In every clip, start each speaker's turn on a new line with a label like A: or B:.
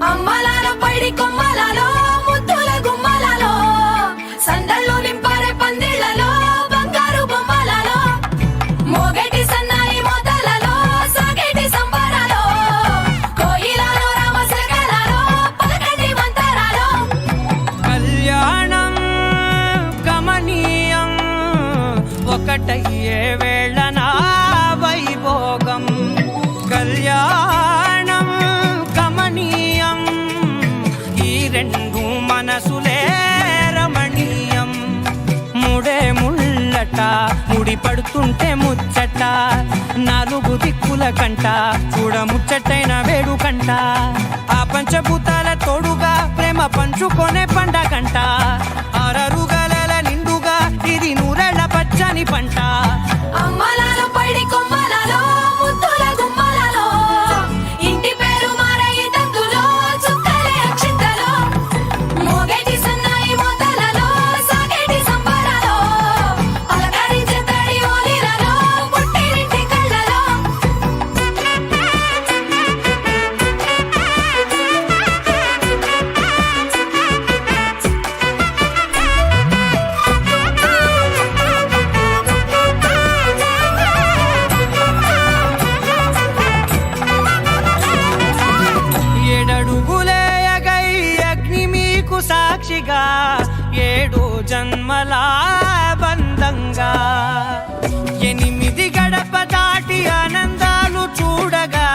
A: అమ్మలాలో పైడి కొమ్మలాలో ముద్దుల గుమ్మలాలో సందళ్ళు నింపారే పందిళ్లలో బంగారు బొమ్మలలో మోగేటి సన్నాయి మోతలలో సాగేటి సంబరాలో కోయిలలో రామశకలలో పలకండి మంతరాలో
B: కళ్యాణం గమనీయం ఒకటయ్యే వేళ నా వైభోగం కళ్యాణం గమనీయం ఈ రెండు మనసులే రమణీయం ముడే ముళ్ళట ముడి పడుతుంటే ముచ్చట నాలుగు దిక్కుల కంట చూడ ముచ్చటైన వేడుకంట ఆ పంచభూతాల తోడుగా ప్రేమ పంచుకొనే పండగంట ఆరరుగల నిండుగా ఇది నూరెళ్ళ పచ్చని పంట
A: అమ్మలాలో పైడి కొమ్మలాలో ముద్దుల గుమ్మలాలో ఇంటి పేరు మారయి తందులో చుక్కలే అక్షింతలో మోగేటి సన్నాయి మోతలలో సాగేటి సంబరాలో పలకరించే తడి ఓలిలలో పుట్టినింటి కళ్ళలో
B: ఏడడుగులేయగై అగ్ని మీకు సాక్షిగా ఏడు జన్మల బంధంగా ఎనిమిది గడప దాటి ఆనందాలు చూడగా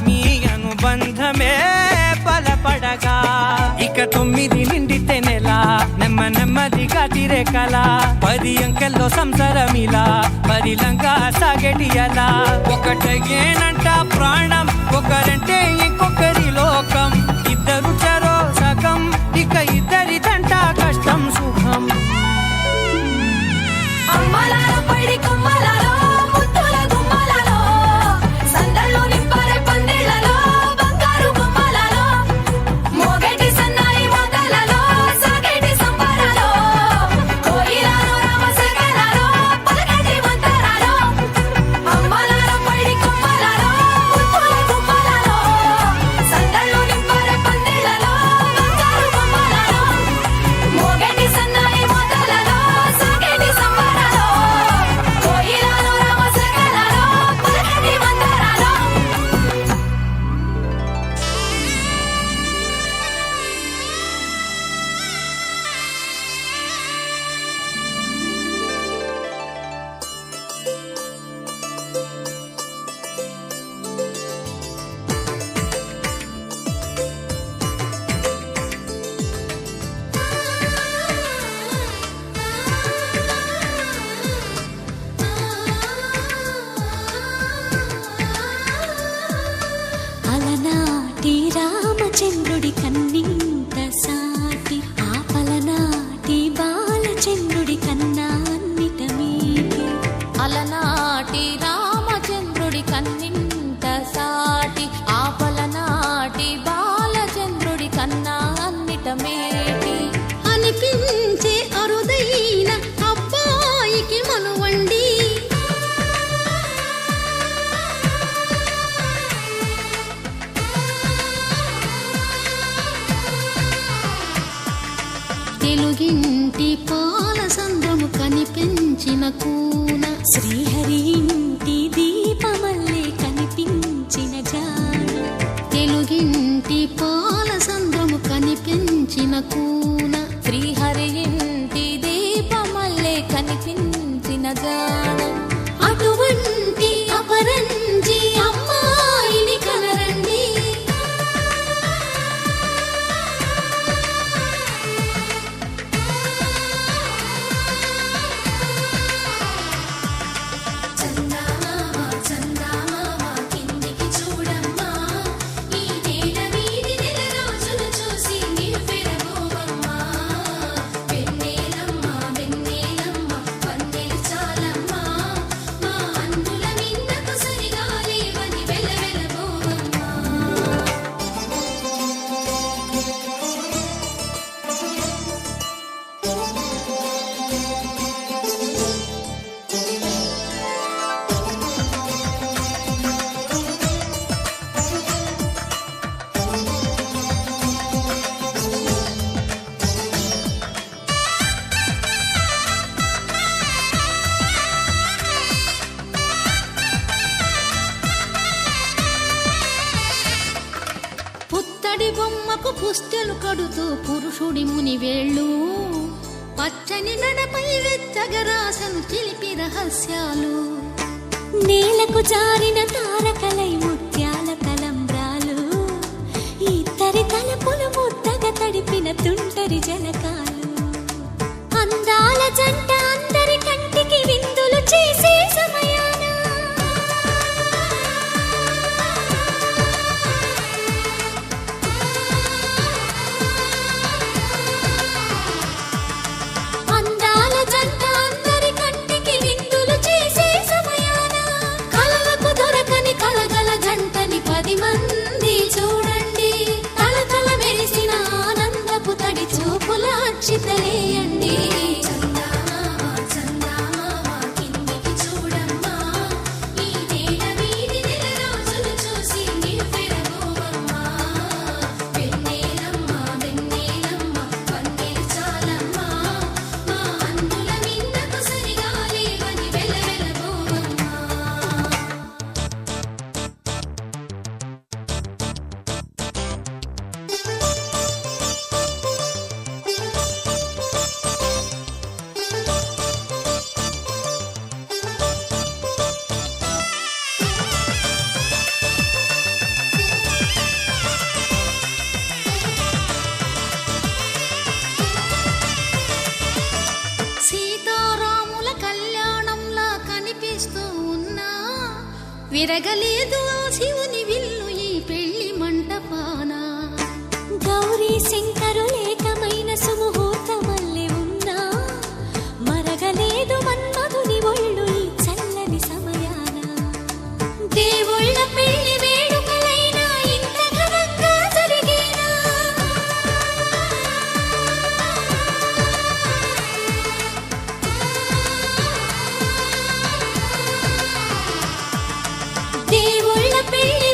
B: మీ అనుబంధమే బలపడగా ఇక 9 నిండితే నెల నెమ్మదిగా తిరేకల 10 అంకెల్లో సంసారమిలా పరిలంగా సాగేటియలా ఒకటేనంట ప్రాణం ఒకరంటే ఇంకొకరి లోకం ఇద్దరు చరో సగం ఇక ఇద్దరిదంట కష్టం సుఖం
A: అమ్మలాలో పైడి కొమ్మలాలో ముద్దుల గుమ్మలాలో సందళ్ళు నింపారే పందిళ్లలో బంగారు బొమ్మలాలో మోగేటి సన్నాయి మోతలలో సాగేటి సంబరాలో కోయిలలో రామశకలలో పలకండి మంతరాలో అమ్మలాలో పైడి కొమ్మలాలో ముద్దుల గుమ్మలాలో సందళ్ళు నింపారే పందిళ్లలో బంగారు బొమ్మలాలో మోగేటి సన్నాయి మోతలలో సాగేటి సంబరాలో కోయిలలో రామశకలలో పలకండి మంతరాలో
C: అలనాటి రామచంద్రుడి కన్నింత సాటి ఆపలనాటి బాలచంద్రుడి కన్నా అన్నిట మీటి
D: అలనాటి రామచంద్రుడి కన్నింత సాటి ఆపలనాటి బాలచంద్రుడి కన్నా అన్నిట మేటి
C: అనిపించే అరుదైన అబ్బాయికి మనువండి తెలుగింటి పాల సంద్రము కనిపించిన కూన శ్రీహరి ఇంటి దీపమల్లే కనిపించిన జాడ తెలుగింటి పాల సంద్రము కనిపించిన కూన
D: శ్రీహరి ఇంటి దీపమల్లే కనిపించిన జాడ
C: అటువంటి అపరంజి అమ్మాయిని కనరండి కిందికి చూడమ్మా ఈ నేల వీధి నెల రోజులు చూసి నివ్వెరబోవమ్మా వెన్నెలమ్మ వెన్నెలమ్మ వన్నెలు చాలమ్మ పుత్తడి బొమ్మకు పుస్తెలు కడుతూ పురుషుడి ముని వేళ్ళు పచ్చని నడపై వెచ్చగరాసను చిలిపి రహస్యాలు
D: నేలకు జారిన తారకలై ముత్యాల తలంబ్రాలు ఇద్దరి తలపులు ముద్దగా తడిపిన తుంటరి జలకాలు అందాల జంట అందరి కంటికి విందులు చేసే సమయాన అందాల జంట అందరి కంటికి విందులు చేసే సమయాన కలలకు దొరకని కలగల జంటని 10 మంది చూడండి తలతల మెరిసిన ఆనందపు తడి చూపుల అక్షితలేయండి
C: చందమామ చందమామ కిందికి చూడమ్మా ఈ నేల వీధి నెల రోజులు చూసి నివ్వెరబోవమ్మా వెన్నెలమ్మ వెన్నెలమ్మ వన్నెలు చాలమ్మా మా అందుల మిన్నకు సరిగా లేవని వెలవెలబోవమ్మా సీతారాముల కళ్యాణంలా కనిపిస్తూ ఉన్నా విరగలేదు ఆ శివుని విల్లు ఈ పెళ్లి మంటపాన
D: గౌరీ శంకరులేకమైన సుముహూర్తమల్లె ఉన్నా మరగలేదు మన్మధుని ఒళ్ళు ఈ చల్లని సమయాన దేవుళ్ళ పెళ్లి వేడుకలైనా ఇంత ఘనంగా జరిగేనా దేవుళ్ళ పెళ్లి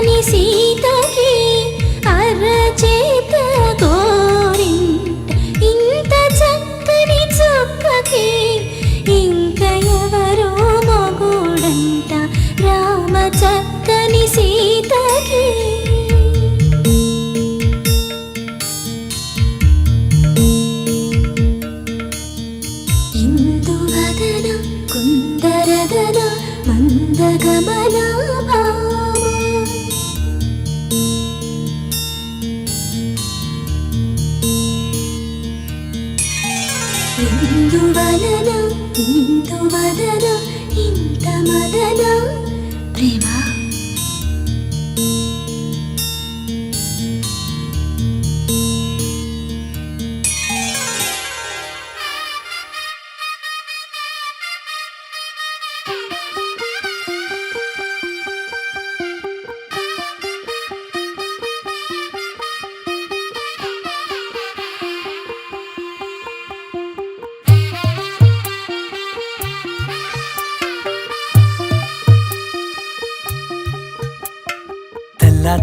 D: చక్కని సీతకి అరచేత గోరింట ఇంత చక్కని చుక్కకి ఇంక ఎవరో మొగుడంట రామ చక్కని సీతకి ఇందువదన కుందరదన మందగమన ఇందువలన ఇందువదన ఇంత మదన ప్రేమ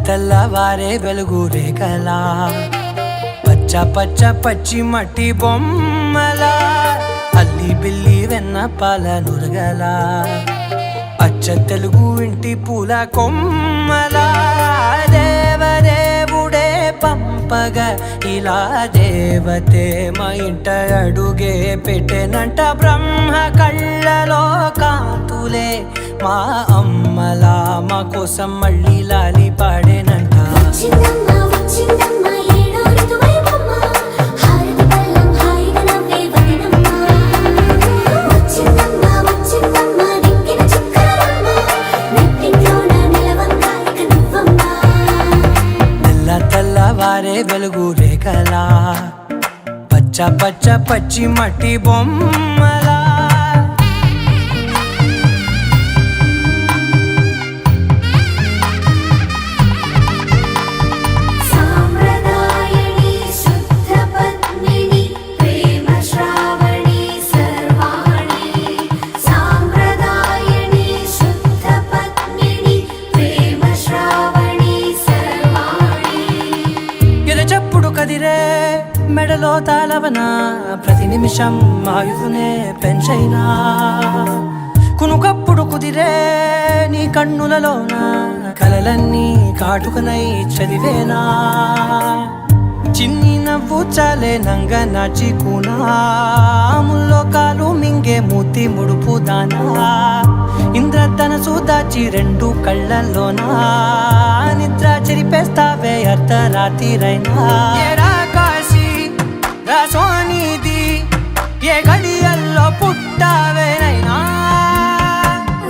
B: తెల్లవారే వెలుగు రేఖలా పచ్చ పచ్చ పచ్చి మట్టి బొమ్మలా అల్లి బిల్లి వెన్న పాల నురగలా అచ్చ తెలుగు ఇంటి పూల కొమ్మలా దేవదేవుడే పంపగా ఇలా దేవతే మా ఇంట అడుగే పెట్టెనంట బ్రహ్మ కళ్ళలో కాంతులే మా అమ్మలా మా కోసం మళ్ళీ లాలి పాడేనంట
D: వచ్చిందమ్మ వచ్చిందమ్మ ఏడో ఋతువైవమ్మ హారతి పళ్ళం హాయిగా నవ్వే వదనమ్మ వచ్చిందమ్మ వచ్చిందమ్మ దిక్కిన చుక్కలమ్మ నెట్టింట్లోన నిలవంగా ఇక నువ్వమ్మ
B: తెల్లవారే వెలుగు రేఖలా పచ్చ పచ్చ పచ్చి మట్టి బొమ్మలా
C: సాంప్రదాయని శుద్ధ పద్మిని ప్రేమ శ్రావణి సర్వాణి సాంప్రదాయని శుద్ధ పద్మిని ప్రేమ శ్రావణి సర్వాణి
B: ఎరచప్పుడు కదిరే మెడలో తాళవన ప్రతి నిమిషం ఆయుధునే పెంచైనా కునుకప్పుడు కుదిరే నీ కన్నులలోన కలలన్నీ కాటుకనై చదివేనా చిన్ని నవ్వు చాలే నంగ నాచి కూనాముల్లో కాలు మింగే మూతి ముడుపు దానా ఇంద్రధనసు దాచి రెండు కళ్ళల్లోనా నిద్ర చెరిపేస్తావే అర్ధరాత్రిరైనా ఏరా కాశీ రా సోనిది ఏ గడియల్లో పుట్టావేనైనా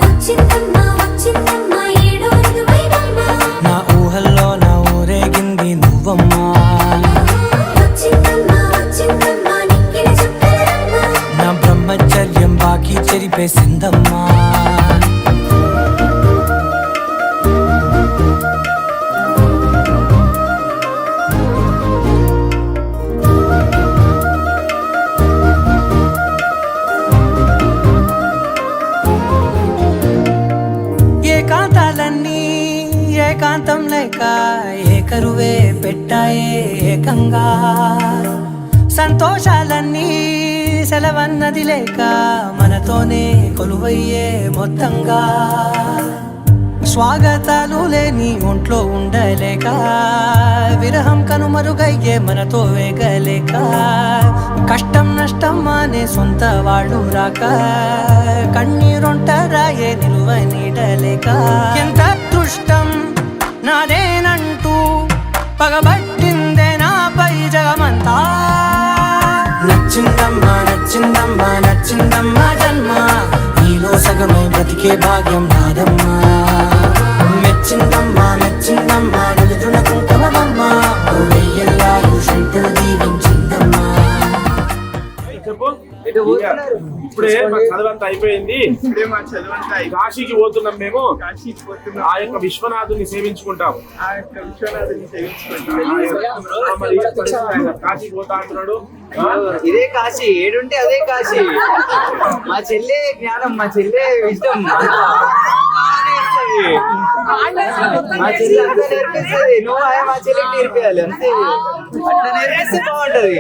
D: వచ్చిందమ్మ వచ్చిందమ్మ ఏడో ఋతువైవమ్మ
B: నా ఊహల్లో నా ఊరేగింది నువ్వమ్మా
D: వచ్చిందమ్మ వచ్చిందమ్మ నిక్కిన చుక్కలమ్మ
B: నా బ్రహ్మచర్యం బాకీ చెరిపేసిందమ్మా ఏకాంతాలన్నీ ఏకాంతం లేక ఏకరువే పెట్టాయే ఏకంగా సంతోషాలన్నీ సెలవన్నది లేక మనతోనే కొలువయ్యే మొత్తంగా స్వాగతాలు లేని ఒంట్లో ఉండలేక విరహం కనుమరుగయ్యే మనతో వేగలేక కష్టం నష్టం అనే సొంత వాళ్ళు రాక కన్నీరొంటరాయే నిలువ నీడలేక ఎంత అదృష్టం నాదేనంటూ పగబట్టిందే నాపై జగమంతా నచ్చిందమ్మా నచ్చిందమ్మా నచ్చిందమ్మా జన్మ నీలో సగమై బ్రతికే భాగ్యం నాదమ్మా మెచ్చిందమ్మా మెచ్చిందమ్మా నిలుతున్న కుంకుమమ్మా వెయ్యల్లాలు శంకరు దీవించిందమ్మా.
E: చెప్పు ఇప్పుడే మా చదువంతా అయిపోయింది. కాశీకి పోతున్నాం మేము. ఆ యొక్క విశ్వనాథుని సేవించుకుంటాం. కాశీకి పోతా అంటున్నాడు.
F: ఇదే కాశీ, ఏడుంటే అదే కాశీ. మా చెల్లె జ్ఞానం, మా చెల్లె విజ్డమ్. మా చెల్లి అంతా నేర్పిస్తుంది, నువ్వు మా చెల్లికి నేర్పియాలి అంతే. అట్లా నేర్పిస్తే బాగుంటది.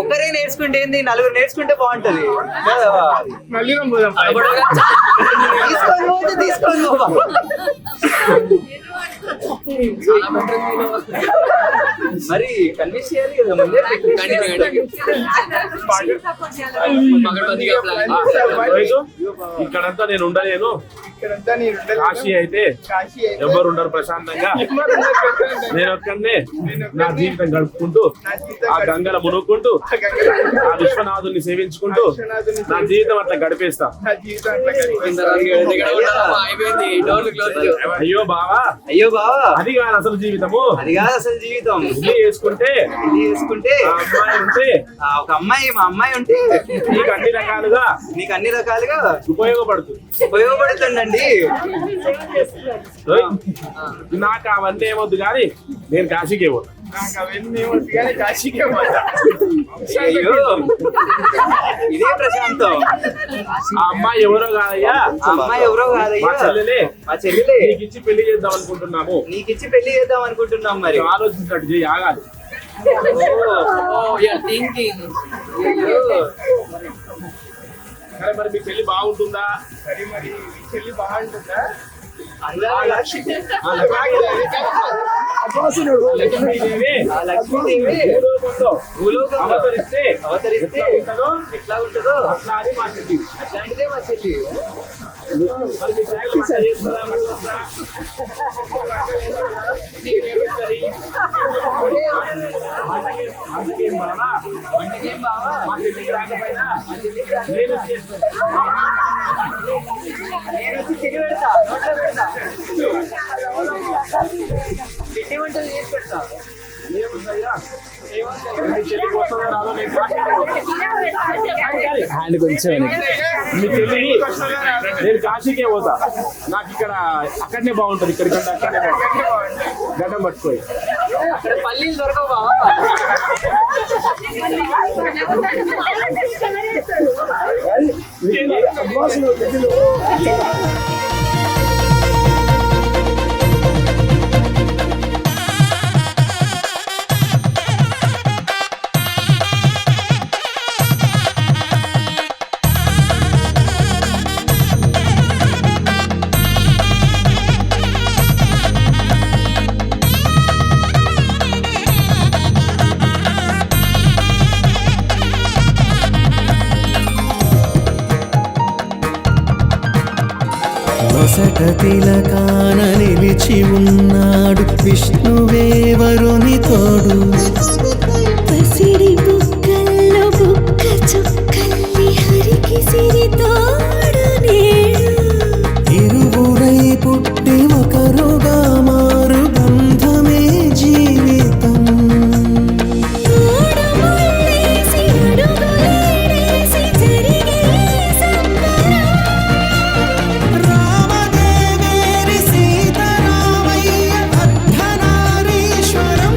F: ఒక్కరే నేర్చుకుంటే ఏంది, నలుగురు నేర్చుకుంటే బాగుంటది. తీసుకొని పోతే తీసుకొని పో. మరి కన్విన్స్ చేయాలి కదా ముందే.
E: ఇక్కడంతా నేను ఉండలేను, కాశీ అయితే ఎవరు ఉండరు ప్రశాంతంగా. నేను ఒక్కనే నా జీవితం గడుపుకుంటూ ఆ గంగల మునుక్కుంటూ ఆ విశ్వనాథుని సేవించుకుంటూ నా జీవితం అట్లా గడిపేస్తా. అయ్యో బావా,
F: అయ్యో బావా,
E: అది కాదు అసలు జీవితము,
F: అది కాదు అసలు జీవితం.
E: పెళ్లి చేసుకుంటే ఆ అమ్మాయి ఉంటే,
F: ఒక అమ్మాయి మా అమ్మాయి ఉంటే
E: నీకు అన్ని రకాలుగా
F: ఉపయోగపడుతుందండి.
E: నాకు అవన్నీ ఏమొద్దు కానీ నేను కాశీకే పోతా.
F: అయ్యో, ఇదే ప్రశాంతం.
E: ఆ అమ్మాయి ఎవరో కాదయ్యా,
F: ఆ అమ్మాయి ఎవరో కాదయ్యా,
E: మా చెల్లెలే.
F: మా చెల్లెలే.
E: నీకిచ్చి పెళ్లి చేద్దాం అనుకుంటున్నాము.
F: నీకిచ్చి పెళ్లి చేద్దాం అనుకుంటున్నాం. మరి
E: ఆలోచించినట్టు చేయి, ఆగాలి. సరే మరి మీ పెళ్లి బాగుంటుందా? సరే మరి మీ పెళ్లి బాగుంటుందా? లక్ష్మీదేవి అవతరిస్తే
F: ఎట్లా ఉంటుందో
E: అట్లా అని మా చెల్లి.
F: అట్లాంటిదే మా చెల్లి.
E: మరి మీ చెల్లి వంట చేస్తుందా? వంటకేం బావా, మా చెల్లికి రాకపోయినా నేను చేస్తాను.
F: నేను వచ్చి చెయ్యి పెడతా, నోట్లో పెడతా. పిండి వంటలు చేసి పెడతా.
E: ఏముందయ్యా, మీ చెల్లి వస్తుందో రాదో నేను హ్యాండ్ కొంచెం. మీ చెల్లి నేను కాశీకే పోతా. నాకు ఇక్కడ అక్కడనే బాగుంటది, ఇక్కడికంటే అక్కడనే బాగుంటుంది. గడ్డం పట్టుకోయి
F: అక్కడ పల్లీలు దొరకవు బావా.
B: నొసట తిలకాన నిలిచి ఉన్నాడు విష్ణువే వరుని తోడు.
D: పసిడి బుక్కల్లో బుక్క చుక్కల్లి హరికి సిరి తోడు నేడు.
B: ఇరువురై పుట్టి ఒకరుగా మారు బంధమే జీవితం.
D: తోడు ముళ్ళేసి అడుగులేసి జరిగే సంబరం.
B: రామదేవేరి సీతారామయ్య అర్ధనారీశ్వరం.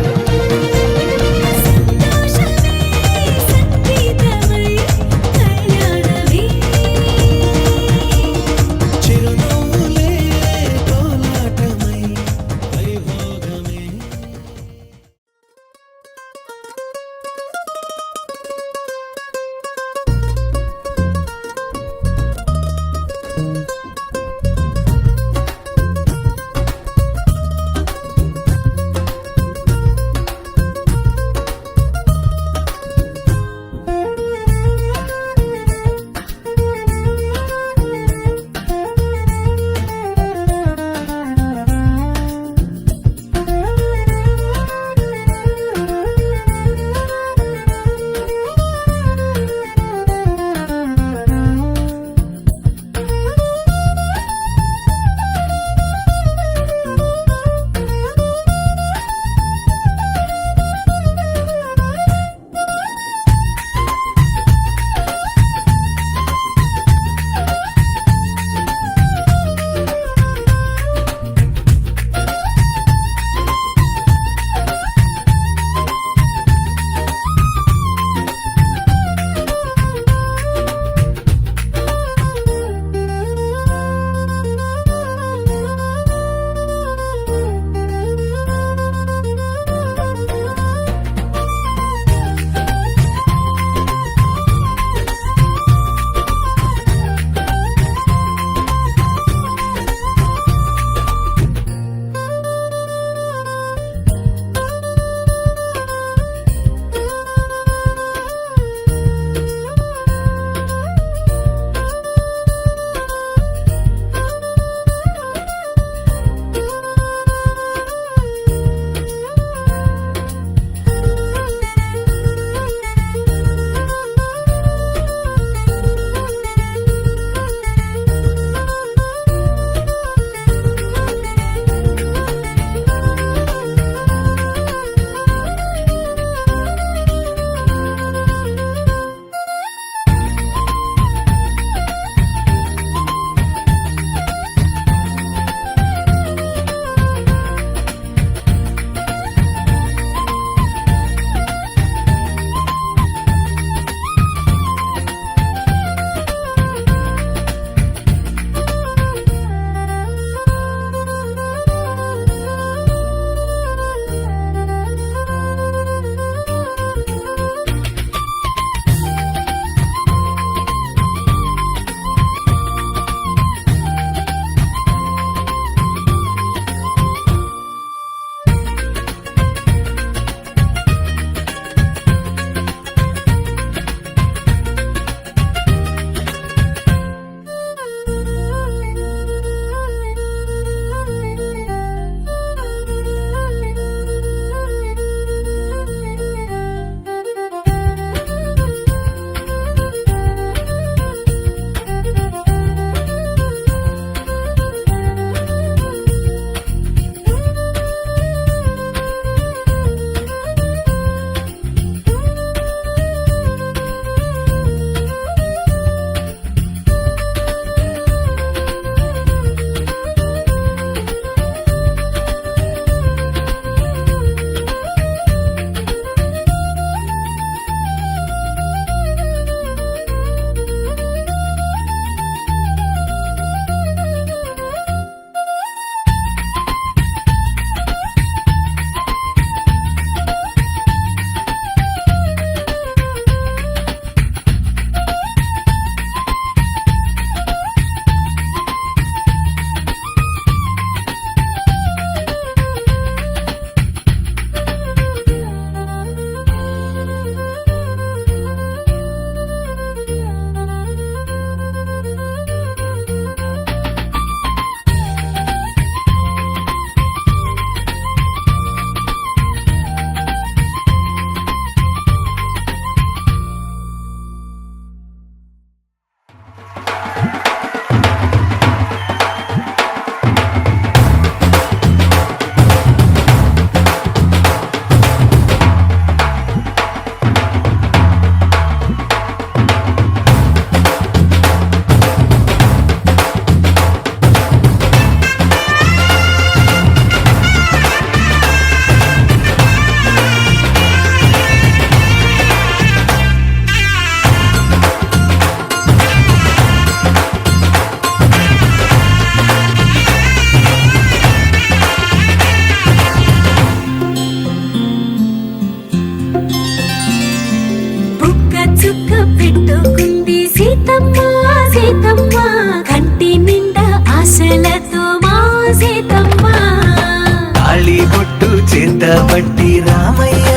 G: చేతబట్టి రామయ్య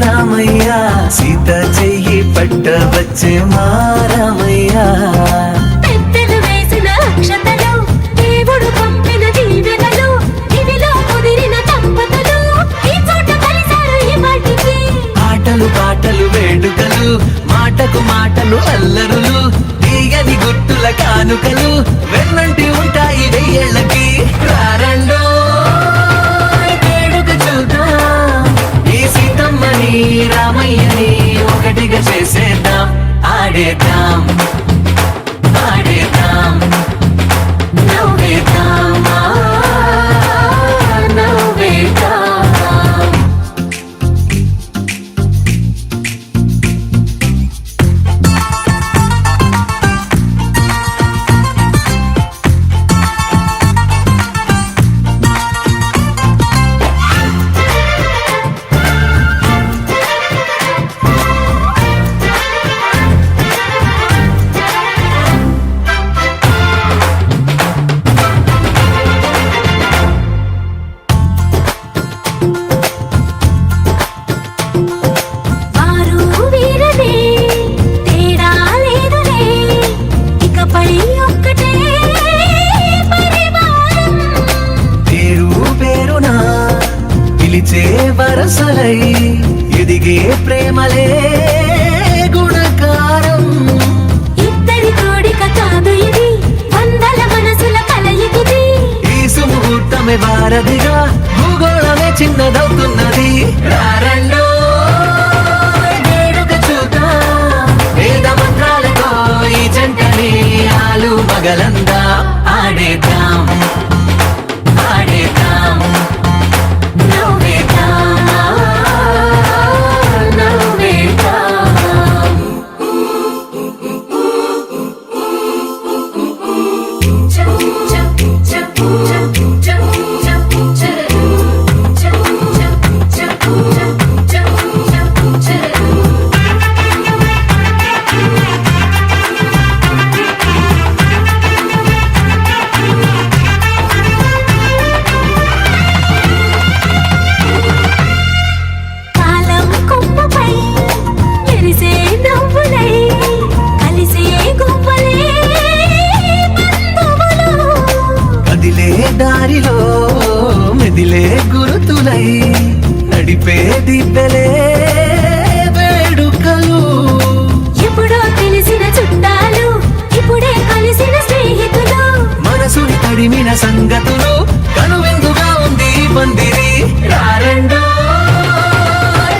G: రామయ్య సీత చెయ్యి పట్టవచ్చే మా రామయ్య
D: పెద్దలు వేసిన అక్షతలు దేవుడు పంపిన దీవెనలు ఇవిలో కుదిరిన దంపతులు ఈ చోట కలిశారు ఈ పాటికి
G: ఆటలు పాటలు వేడుకలు మాటకు మాటలు అల్లరులు తీయని గుర్తుల కానుకలు వెన్నంటి ఉంటాయి వెయ్యేళ్ళకి రారండో వేడుక చూద్దాం ఈ సీతమ్మని రామయ్యని ఒకటిగా చేసేద్దాం ఆడేద్దాం ఆడేద్దాం నవ్వేద్దాం నవ్వేద్దాం
D: వారు వీరనే తేడా లేదులే ఇకపై ఒక్కటే పరివారం
G: పేరు పేరునా పిలిచే వరసలై ఎదిగే ప్రేమలే గుణకారం
D: ఇద్దరి కోడిక కాదు ఇది వందల మనసుల కలయికిది
G: ఈ సుముహూర్తమే వారధిగా భూగోళమే చిన్నదవుతున్నది రారండో వేడుక చూద్దాం వేద మంత్రాలతో ఈ జంటని ఆలు మగలందా ఆడేద్దాం ఆడేద్దాం నవ్వేద్దాం నవ్వేద్దాం
D: కాలం కొమ్మపై మెరిసే నవ్వులై కలిసే గువ్వలే బంధువులు
G: కదిలే దారిలో మెదిలే గురుతులై నడిపే దిబ్బెలే వేడుకలు
D: ఎప్పుడో తెలిసిన చుట్టాలు ఇప్పుడే కలిసిన స్నేహితులు
G: మనసుని తడిమిన సంగతులు కనువిందుగా ఉంది ఈ పందిరి రారండో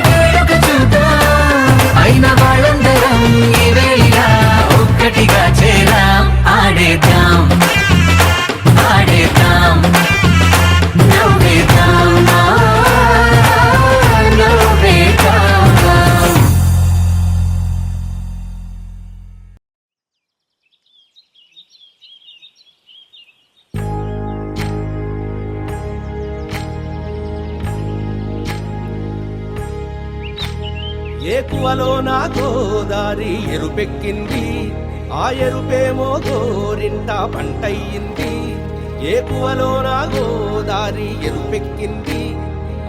G: వేడుక చూద్దాం అయిన వాళ్ళందరం ఈ వేళ ఒక్కటిగా చేరాం ఆడేద్దాం ఆడేద్దాం నవ్వేద్దాం నవ్వేద్దాం
H: ఏకువలో నా గోదారి ఎరుపెక్కింది ఆ ఎరుపేమో గోరింట పంటయ్యింది ఏకువలో నా గోదారి ఎరుపెక్కింది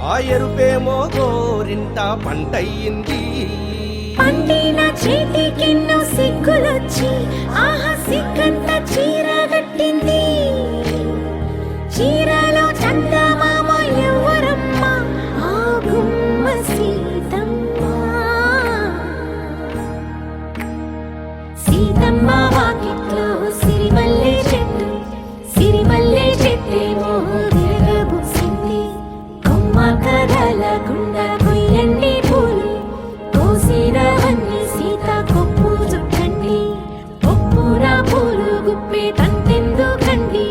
H: ఆ ఎరుపేమో గోరింట పంటయ్యింది
D: పండిన చేతికెన్నో సిగ్గులొచ్చి ఆహా సిగ్గంత చీర కట్టింది చీరలో చందమామ ఎవరమ్మ ఆ గుమ్మ సీతమ్మ సీతమ్మ వాకిట్లో సిరిమల్లె చెట్టేమో విరగబూసింది కొమ్మ కదలకుండా కొయ్యండి పూలు కోసినవన్నీ సీత కొప్పు చుట్టండి కొప్పున పూలు గుప్పే తంతెందుకండి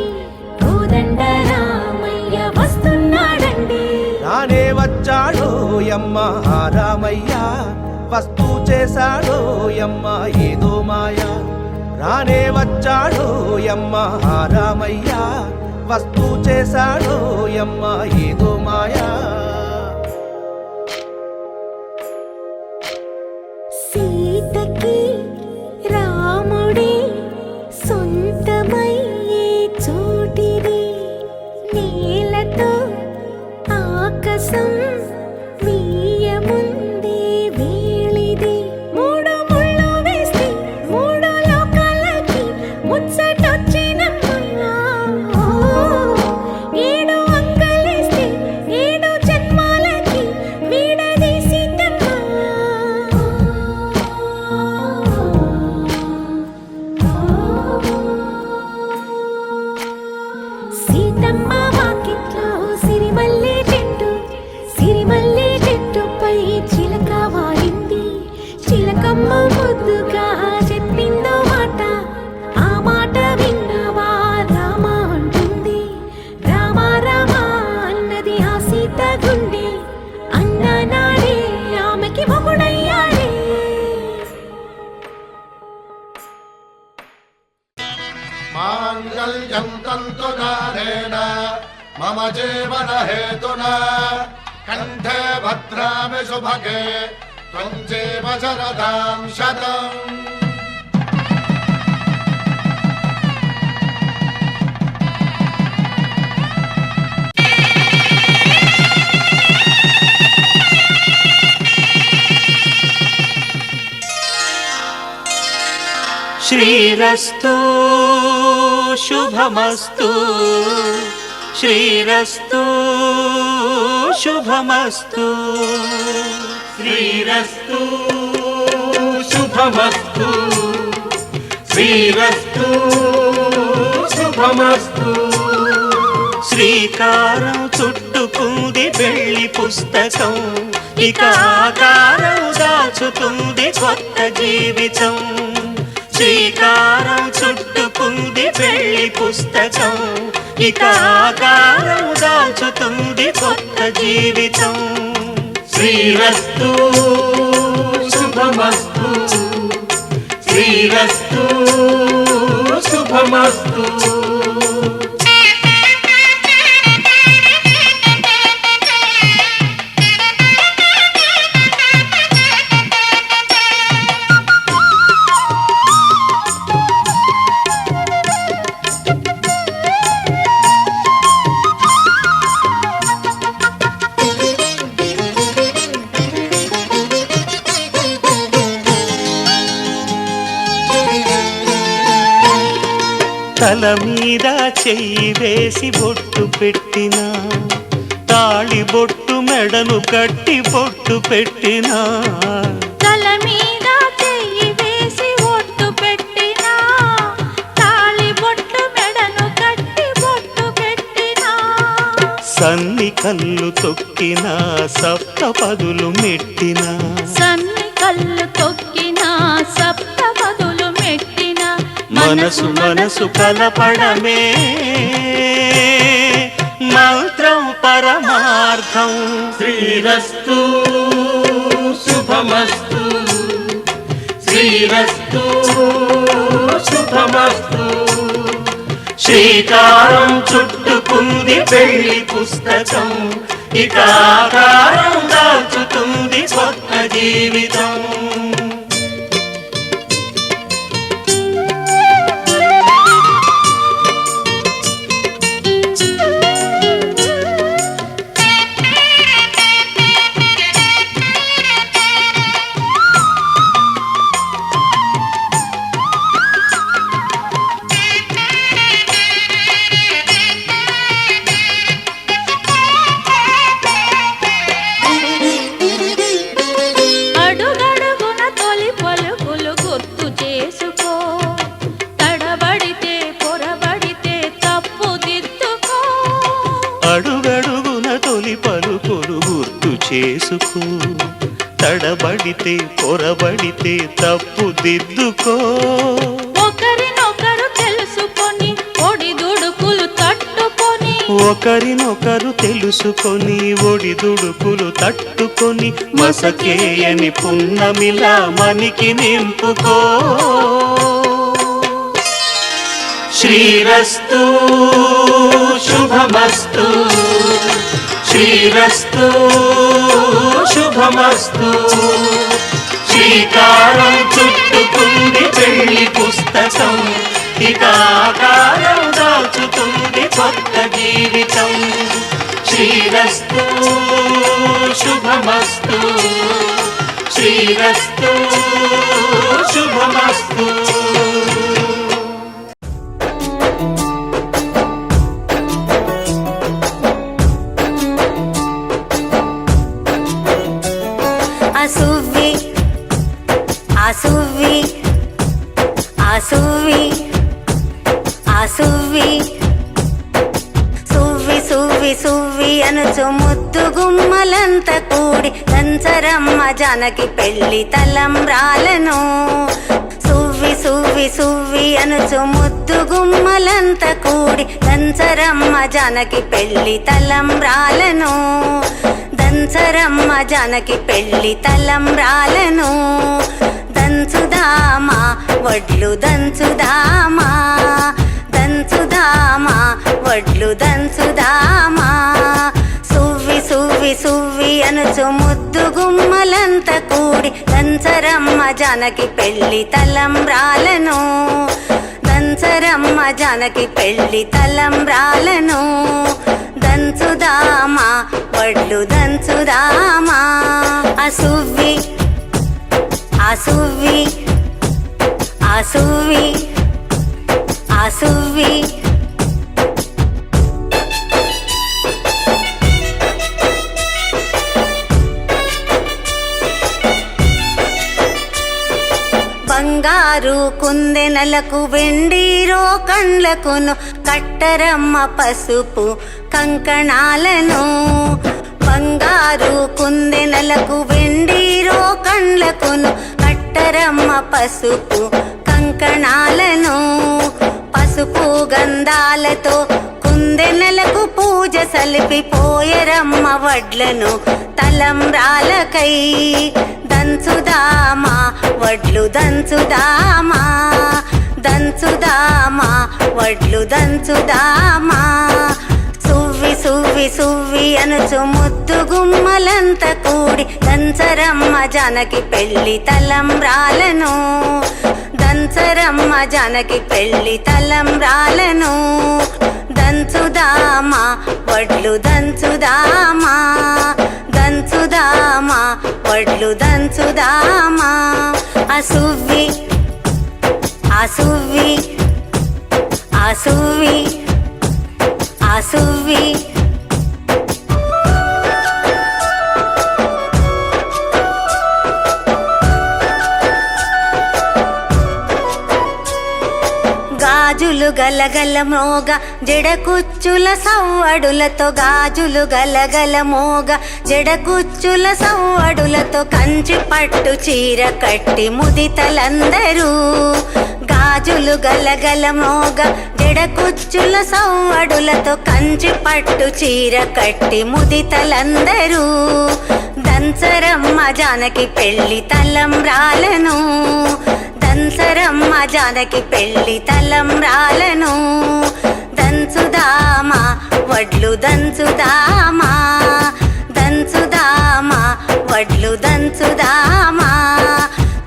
D: కోదండ రామయ్య వస్తున్నాడండి
H: రానే వచ్చాడో యమ్మ ఆ రామయ్య వస్తూ చేశాడో యమ్మ ఏదో మాయ రానే వచ్చాడో యమ్మ ఆ రామయ్య వస్తూ చేశాడో యమ్మ ఏదో మాయా
D: సీతకి రాముడే సొంతమయ్యే చోటిది నేలతో ఆకాశ కోసం వీయముందే వేళిది మూడు ముళ్ళు వేస్తే మూడు లోకాలకి ముచ్చటొచ్చినమ్మా ఏడు అంగలేస్తే ఏడు జన్మాలకి వీడదీసిందమ్మా సీతమ్మ వాకిట్లో సిరిమల్లె చెట్టుపై చిలక వాడింది చిలకమ్మ ముద్దుగా చెప్పిందో మాట ఆ మాట విన్నవా రామ అంటుంది రామ రామ అన్నది ఆ సీత గుండె అన్న నాడే ఆమెకి మొగుడయ్యాడే
I: మాంగళ్యం తంతునానేన మమ జీవన హేతునా కంఠే భద్రామి శుభగే త్వం జీవ శరదాం శతం.
G: శ్రీరస్తు శుభమస్తు శ్రీరస్తు శుభమస్తు శ్రీరస్తు శుభమస్తు శ్రీరస్తు శుభమస్తు. శ్రీకారం చుట్టుకుంది పెళ్లి పుస్తకం ఇక ఆకారం దాచుతుంది కొత్త జీవితం. శ్రీకారం చుట్టుకుంది పెళ్లి పుస్తకం ఇక ఆకారం దాచుతుంది కొత్త జీవితం. శ్రీరస్తు శుభమస్తు శ్రీరస్తు శుభమస్తు. తల మీద చెయ్యి వేసి బొట్టు పెట్టినా తాళి బొట్టు మెడను కట్టి బొట్టు పెట్టినా
D: తల మీద చెయ్యి వేసి బొట్టు పెట్టినా తాళి బొట్టు మెడను కట్టి బొట్టు పెట్టినా
G: సన్ని కళ్ళు తొక్కినా సప్త పదులు మెట్టినా
D: సన్ని కళ్ళు తొక్కినా సప్త పదులు మెట్టినా
G: మనసు మనసు కలపడమే మంత్రం పరమార్థం. శ్రీరస్తు శుభమస్తు శ్రీరస్తు శుభమస్తు. శ్రీకారం చుట్టుకుంది పెళ్లి పుస్తకం ఇక ఆకారం దాచుతుంది కొత్త జీవితం.
D: అడుగడుగున తొలి పలుకులు గుర్తు చేసుకో తడబడితే పొరబడితే తప్పు దిద్దుకో.
G: అడుగడుగున తొలి పలుకులు గుర్తు చేసుకో తడబడితే పొరబడితే తప్పు దిద్దుకో.
D: ఒకరినొకరు తెలుసుకొని ఒడిదుడుకులు తట్టుకొని
G: ఒకరినొకరు తెలుసుకొని ఒడిదుడుకులు తట్టుకొని మసకేయని పున్నమిలా మనికి నింపుకో. శ్రీరస్తు శుభమస్తు శ్రీరస్తు శుభమస్తు. శ్రీకారం చుట్టుకుంది పెళ్లి పుస్తకం ఇక ఆకారం దాచుతుంది కొత్త జీవితం. శ్రీరస్తు శుభమస్తు శ్రీరస్తు శుభమస్తు.
C: అసువ్వి అసువ్వి అసువ్వి అసువ్వి సువ్వి సువ్వి సువ్వి అనుచు ముద్దు గుమ్మలంత కూడి దంచరమ్మ జానకి పెళ్లి తలంబ్రాలను. సువ్వి సువ్వి సువ్వి అనుచు ముద్దు గుమ్మలంత కూడి దంచరమ్మ జానకి పెళ్లి తలంబ్రాలను. దంచరమ్మ జానకి పెళ్లి తలంబ్రాలను. దంచుదామా వడ్లు దంచుదామా దంచుదామా వడ్లు దంచుదామా. సువ్వి సువ్వి సువ్వి అనుచు ముద్దు గుమ్మలంత కూడి దంచరమ్మ జానకి పెళ్లి తలంబ్రాలను. దంచరమ్మ జానకి పెళ్లి తలంబ్రాలను. దంచుదామా వడ్లు దంచుదామా. అసువ్వి అసువ్వి అసువ్వి అసువ్వి బంగారు కుందెనలకు వెండిరో కండ్లకును కట్టరమ్మ పసుపు కంకణాలను. బంగారు కుందెనలకు వెండిరో కండ్లకును కట్టరమ్మ పసుపు కంకణాలను. పసుపు గంధాలతో కుందెనలకు పూజ సలిపి పోయరమ్మ వడ్లను తలంబ్రాలకై. దంచుదామా వడ్లు దంచుదామా దంచుదామా వడ్లు దంచుదామా. సువ్వి సువ్వి సువ్వి అనుచు ముద్దు గుమ్మలంత కూడి దంచరమ్మ జానకి పెళ్లి తలంబ్రాలను. దంచరమ్మ జానకి పెళ్లి తలంబ్రాలను. దంచుదామా వడ్లు దంచుదామా దంచుదామా వడ్లు దంచుదామా. అసువ్వి అసువ్వి అసువ్వి అసువ్వి గాజులు గలగల మోగ జడకుచ్చుల సవ్వడులతో గాజులు గలగల మోగ జడకుచ్చుల సవ్వడులతో కంచి పట్టు చీర కట్టి ముదితలందరూ. గాజులు గలగల మోగ జడకుచ్చుల సవ్వడులతో కంచి పట్టు చీర కట్టి ముదితలందరూ. దంచరమ్మ జానకి పెళ్లి తలంబ్రాలను. దంచరమ్మ జానకి పెళ్లి తలంబ్రాలను. దంచుదామా వడ్లు దంచుదామా దంచుదామా వడ్లు దంచుదామా.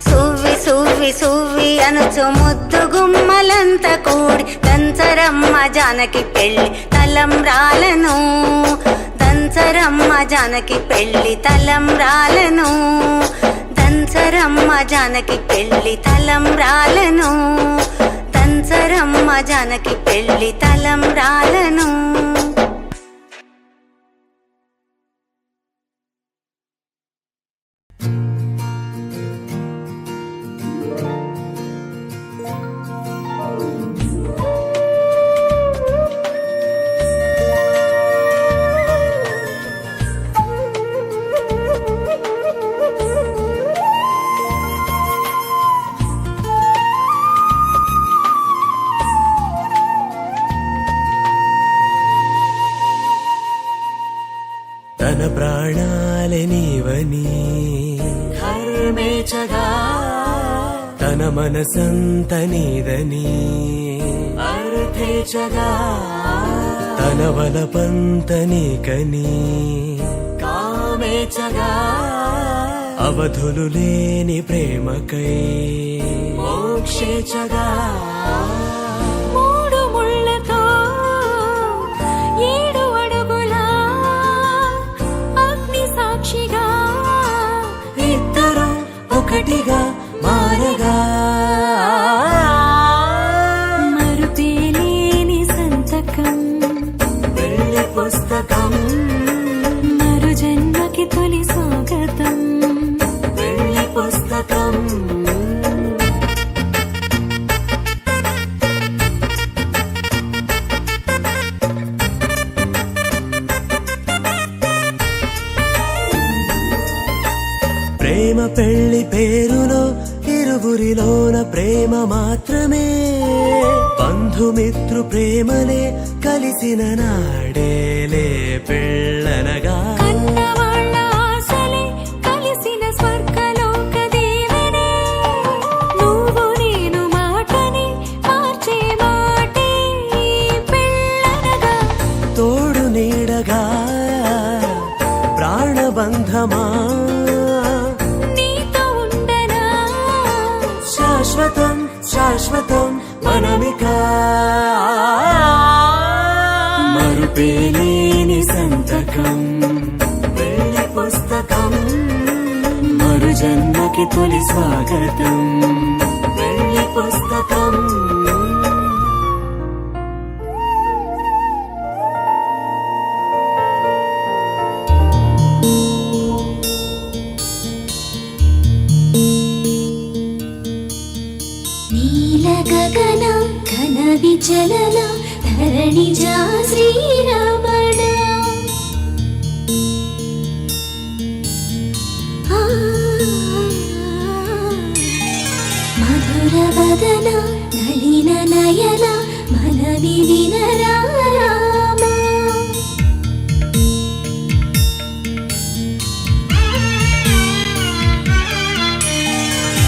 C: సువ్వి సువ్వి సువ్వి అనుచు ముద్దు గుమ్మలంత కూడి దంచరమ్మ జానకి పెళ్లి తలంబ్రాలను. దంచరమ్మ జానకి పెళ్లి తలంబ్రాలను. దంచరమ్మ జానకి పెళ్లి తలంబ్రాలను. దంచరమ్మ జానకి పెళ్లి తలంబ్రాలను.
H: తన ప్రాణాలే నీవని
B: ధర్మేచగా
H: తన మనసంత నీదని
B: అర్థేచగా
H: తన వలపంత నీకని
B: కామేచగా
H: అవధులు లేని ప్రేమకై
B: మోక్షేచగా
A: మూడు ముళ్ళతో 7 అడుగుల
H: ఒకటిగా మారగా
A: మరుపేలేని సంతకం
H: పెళ్లి పుస్తకం
A: మరు జన్మకి తొలి స్వాగతం
H: పెళ్లి పుస్తకం ప్రేమ పెళ్లి పేరులో ఇరువురిలోన ప్రేమ మాత్రమే బంధుమిత్రు ప్రేమలే కలిసిన నాడేలే పెళ్ళనగా
A: కన్నవాళ్ళ ఆశలే కలిసిన స్వర్గలోక దీవెనే నువ్వు నేను మాటని మార్చే మాటే పెళ్ళనగా
H: తోడు నీడగా ప్రాణబంధమా
A: నీతో ఉండనా
H: శాశ్వతం శాశ్వతం మనమిక మరుపేలేని సంతకం పెళ్లి పుస్తకం మరు జన్మకి తొలి స్వాగతం పెళ్లి పుస్తకం
A: నీల గగన ఘన విచలన ధరణిజా శ్రీరమణ మధుర వదన నళిన నయన మనవి వినరా రామా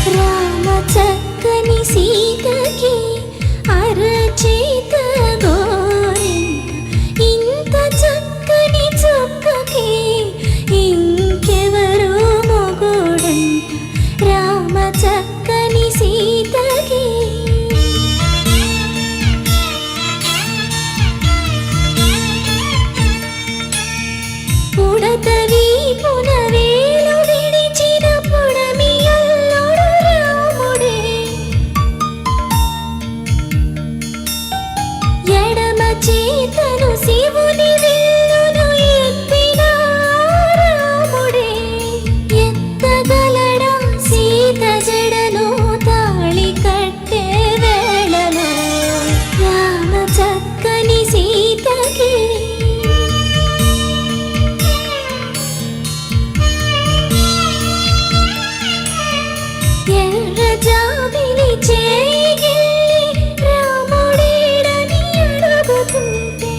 A: రామ చక్కని సీతకి అరచేత గోరింక ఇంత చక్కని చుక్కకి ఇంకెవరు మొగుడంట రామ చక్కని సీతకి ఉడతవి పునవేలు విడిచిన పుడమి అల్లుడు రాముడే ఎడమ చేతను శివుని విల్లును ఎత్తిన రాముడే ఎత్తగలడా సీత జడను తాళి కట్టే వేళలో రామ చక్కని సీతకి ఎర్ర జాబిలి చేయి రాముడేడని అడుగుతుంటే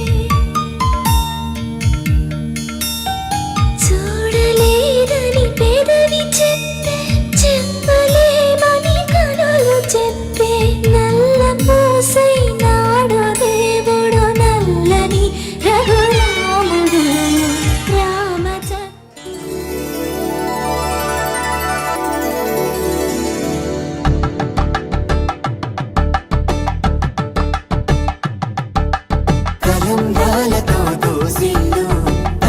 A: చూడలేదని పెదవి చెప్పే చెప్పలేమని కనులు చెప్పే నల్ల పూసై నాడు దేవుడు నల్లని రఘురాముడు రామచ
B: కలంగాలతో దోసిల్లు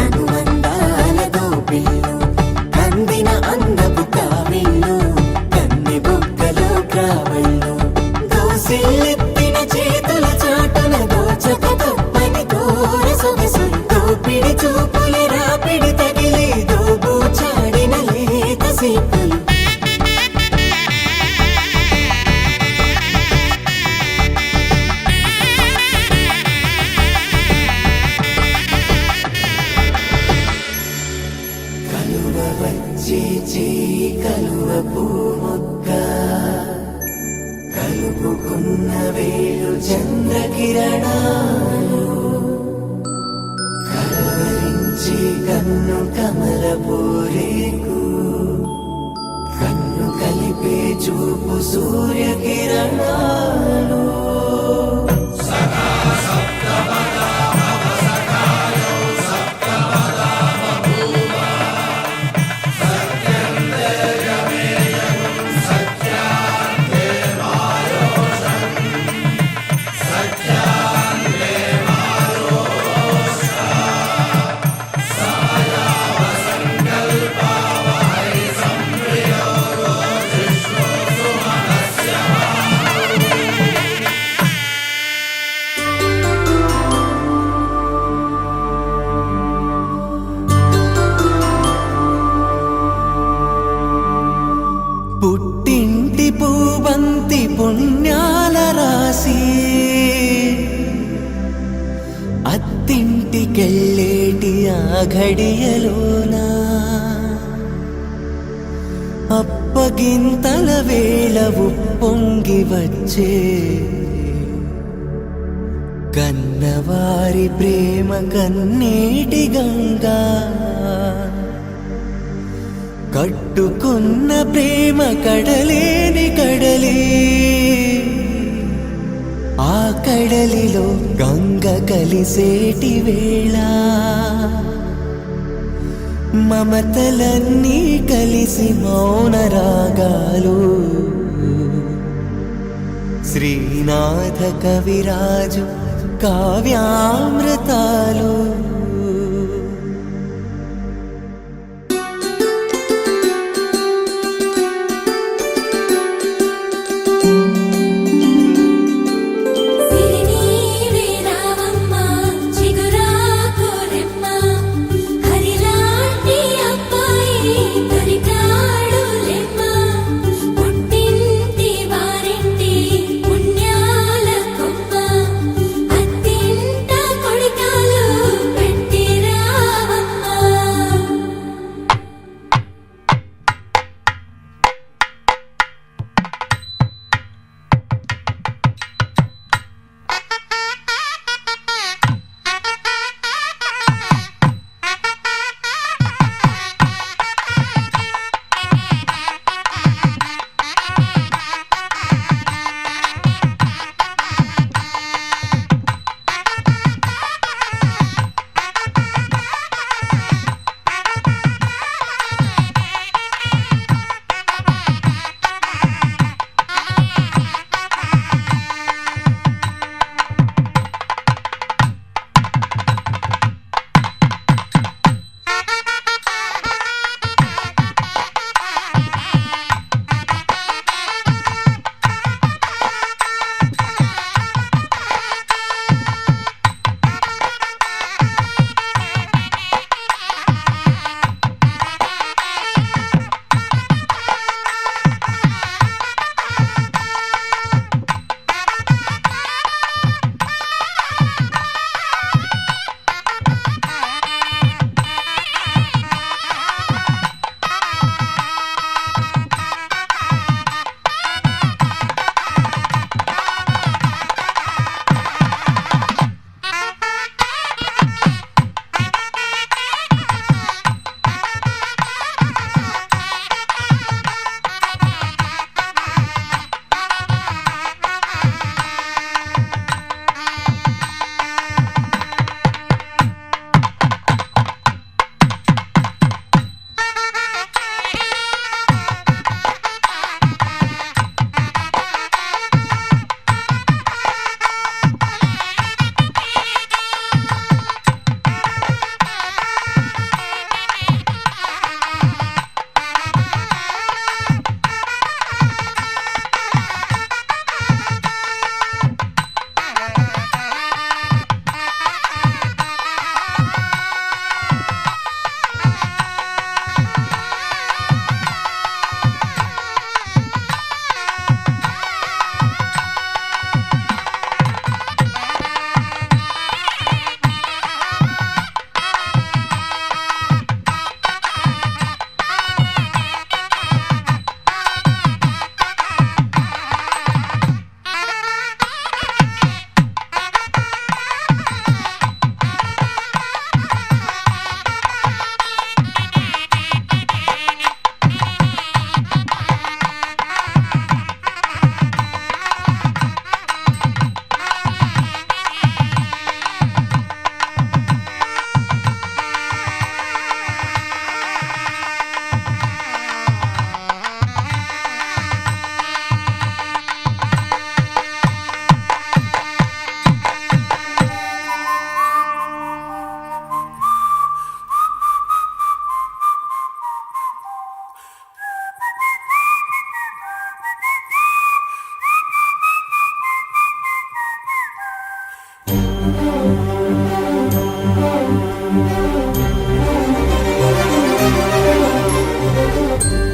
B: అనుబంధాలతో పిల్లు కందిన అందపు కావిళ్ళు కన్నె బొక్కలో క్రావళ్ళు దోసిల్లెత్తిన చేతుల చాటున దోచక తప్పని దూర సొగసులు దోపిడి చూపుల రాపిడి తగిలి దోబూచాడిన లేత సీపులు కలువ వచ్చే చేయి కలువ పూముక్క కలుపుకున్న వేలు చంద్రకిరణాలు కలవరించి కన్ను కమల పూరేకు కన్ను కలిపే చూపు సూర్యకిరణాలు
H: పుణ్యాల రాసి అత్తింటికెళ్ళేటి ఆ ఘడియలోనా అప్పగింతల వేళ ఉప్పొంగి వచ్చే కన్నవారి ప్రేమ కన్నీటి గంగా కట్టుకున్న ప్రేమ కడలేని కడలి ఆ కడలిలో గంగ కలిసేటి వేళ మమతలన్నీ కలిసి మౌన రాగాలు శ్రీనాథ కవిరాజు కావ్యామృతాలు
A: సిరినీవే రావమ్మ చిగురాకురెమ్మ హరిలాంటి అబ్బాయి దొరికాడులెమ్మ పుట్టింటి వారింటి పుణ్యాల కొమ్మ అత్తింట కొడికాలు పెట్టి రావమ్మ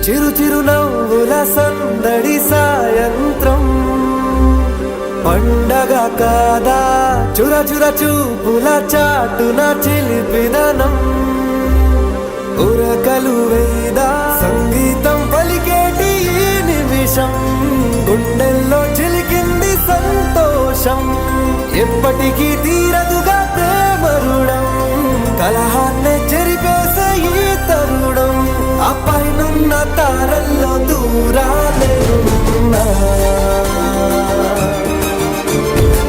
H: చిరు చిరు నవ్వుల సందడి సాయంత్రం పండగ కాదా చుర చుర చూపుల చాటున చిలిపిదనం ఉరకలు వేదా సంగీతం పలికేటి ఈ నిమిషం గుండెల్లో చిలికింది సంతోషం ఎప్పటికీ తీరదుగా ప్రేమ రుణం కలహాన్నే చెరిపేసే ఈ తరుణం ఆ పైనున్న తారల్లో దూరాలేనున్నా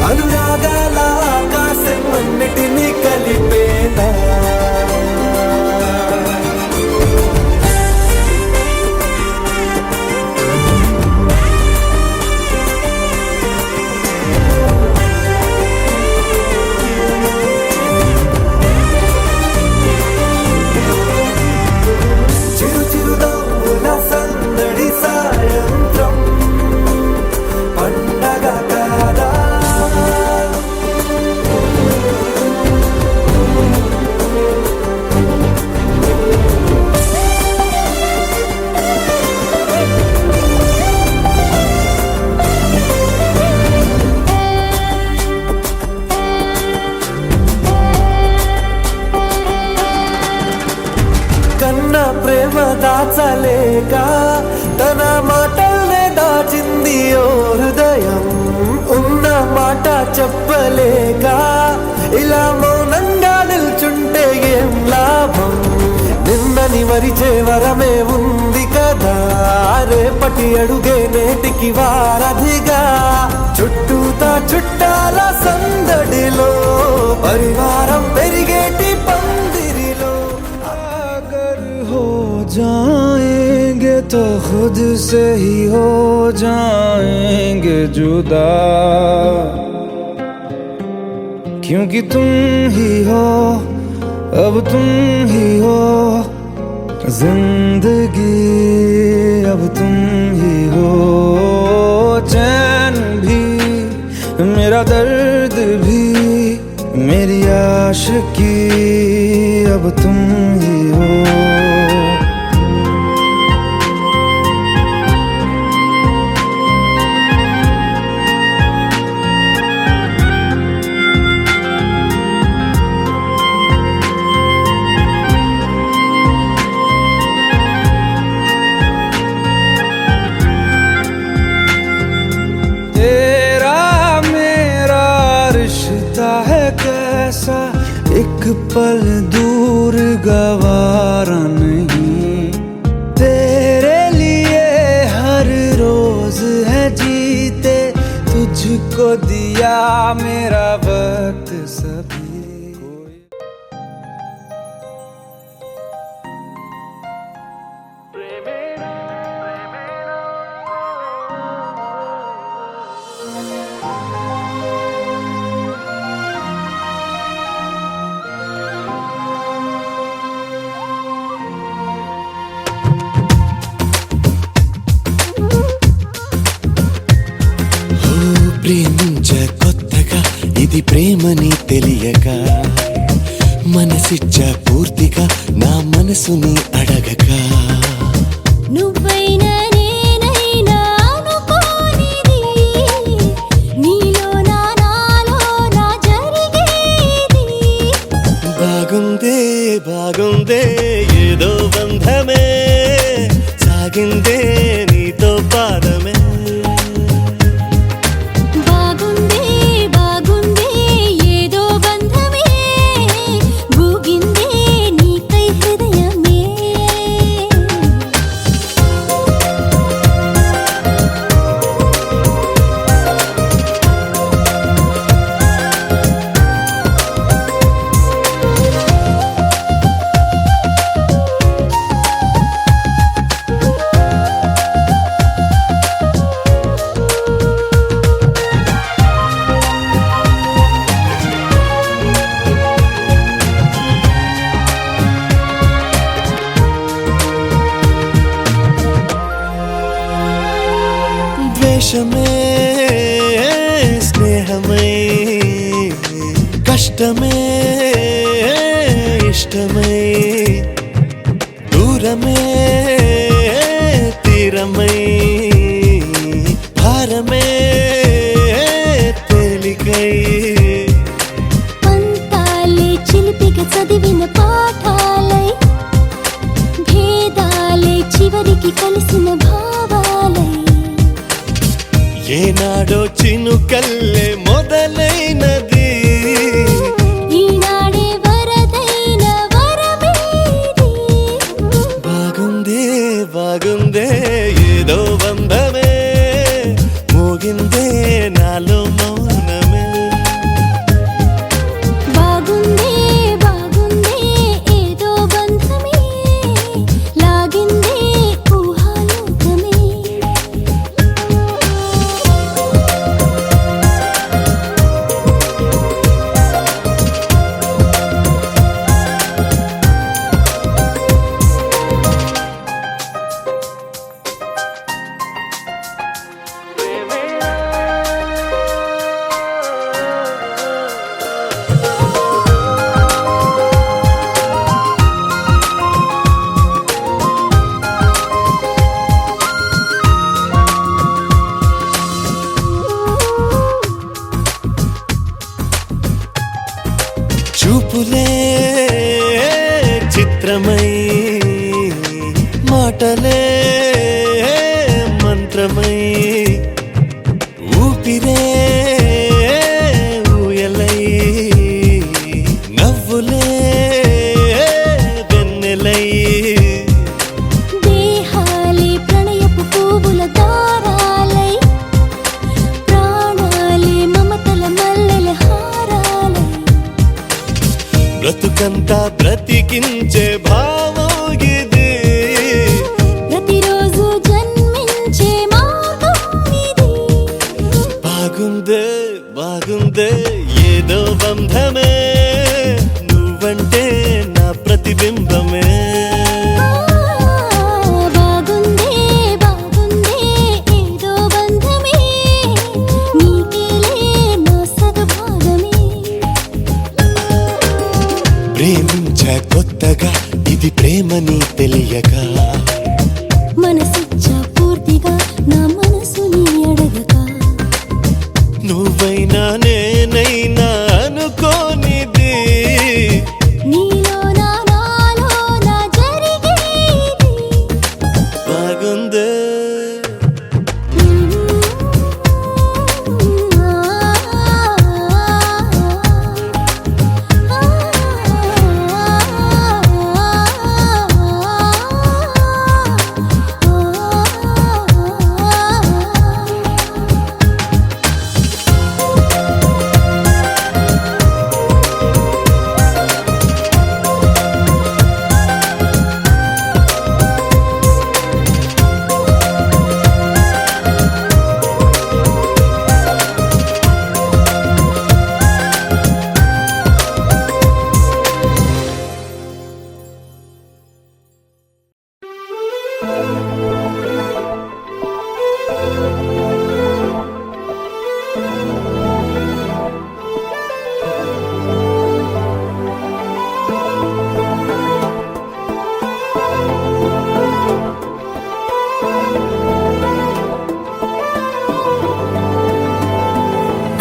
H: అనురాగాల ఆకాశం అన్నిటినీ కలిపేనా చిరు చిరు నవ్వుల సందడి సాయంత్రం పండగ కాదా కన్నా ప్రేమ దాచలేక తన మాటల్నే దాచింది ఓ హృదయం ఉన్న మాట చెప్పలేక ఇలా మౌనంగా నిల్చుంటే ఏం లాభం నిన్నని మరిచే వరమే ఉంది కదా రేపటి అడుగే నేటికి వారధిగా చుట్టూతా చుట్టాల సందడిలో పరివారం పెరిగేటి పందిరిలో अगर हो जाएंगे तो खुद से ही हो जाएंगे जुदा क्योंकि तुम ही हो अब तुम ही हो जिंदगी अब तुम ही हो चैन भी मेरा दर्द भी मेरी आशिकी अब तुम ही हो तेरा मेरा रिश्ता है कैसा एक पल दूर गवारा नहीं तेरे लिए हर रोज है जीते तुझको दिया मेरा वक्त सभी
G: ప్రేమించ కొత్తగా ఇది ప్రేమని తెలియక మనసిచ్చ పూర్తిగా నా మనసుని అడగక
A: నువ్వైనా నేనైనా అనుకోనిది నీలో నాలో నా జరిగేది
G: బాగుందే బాగుందే ఏదో బంధమే సాగిందే నీతో పాదమే
A: బాగుందే బాగుందే ఏదో బంధమే గూగిందే నీకై హృదయమే
G: ద్వేషమే స్నేహమై కష్టమే ఇష్టమై దూరమే తీరమై భారమే
A: చివరికి కలిసిన భావాలై
G: ఏనాడో చినుకల్లే మొదలైనది
A: ఈనాడే వరదైన వరమేది
G: బాగుందే బాగుందే ఏదో బంధమే మోగిందే నాలో మౌనమే
A: బాగుందే బాగుందే ఏదో బంధమే లాగిందే ఊహాలోకమే
G: చూపులే చిత్రమై మాటలే మంత్రమై ఊపిరే ఊయలై నవ్వులే వెన్నెలై
A: దేహాలే ప్రణయపు పువ్వుల దారాలై ప్రాణాలే మమతల మల్లెల హారాలై
G: బ్రతుకంతా బ్రతికించే భావం ఇది
A: ప్రతిరోజు జన్మించే మార్గం ఇది
G: బాగుందే బాగుందే ఏదో బంధమే నువ్వంటే నా ప్రతిబింబమే
A: బాగుందే బాగుందే ఏదో బంధమే నీకేలే నా సగభాగమే
G: ప్రేమించ కొత్తగా ఇది ప్రేమని తెలియక
A: మనసిచ్చా పూర్తిగా నా మనసుని అడగక
G: నువ్వైనా నేనైనా అనుకోనిది
A: నీలో నాలో నా జరిగేది
G: బాగుందే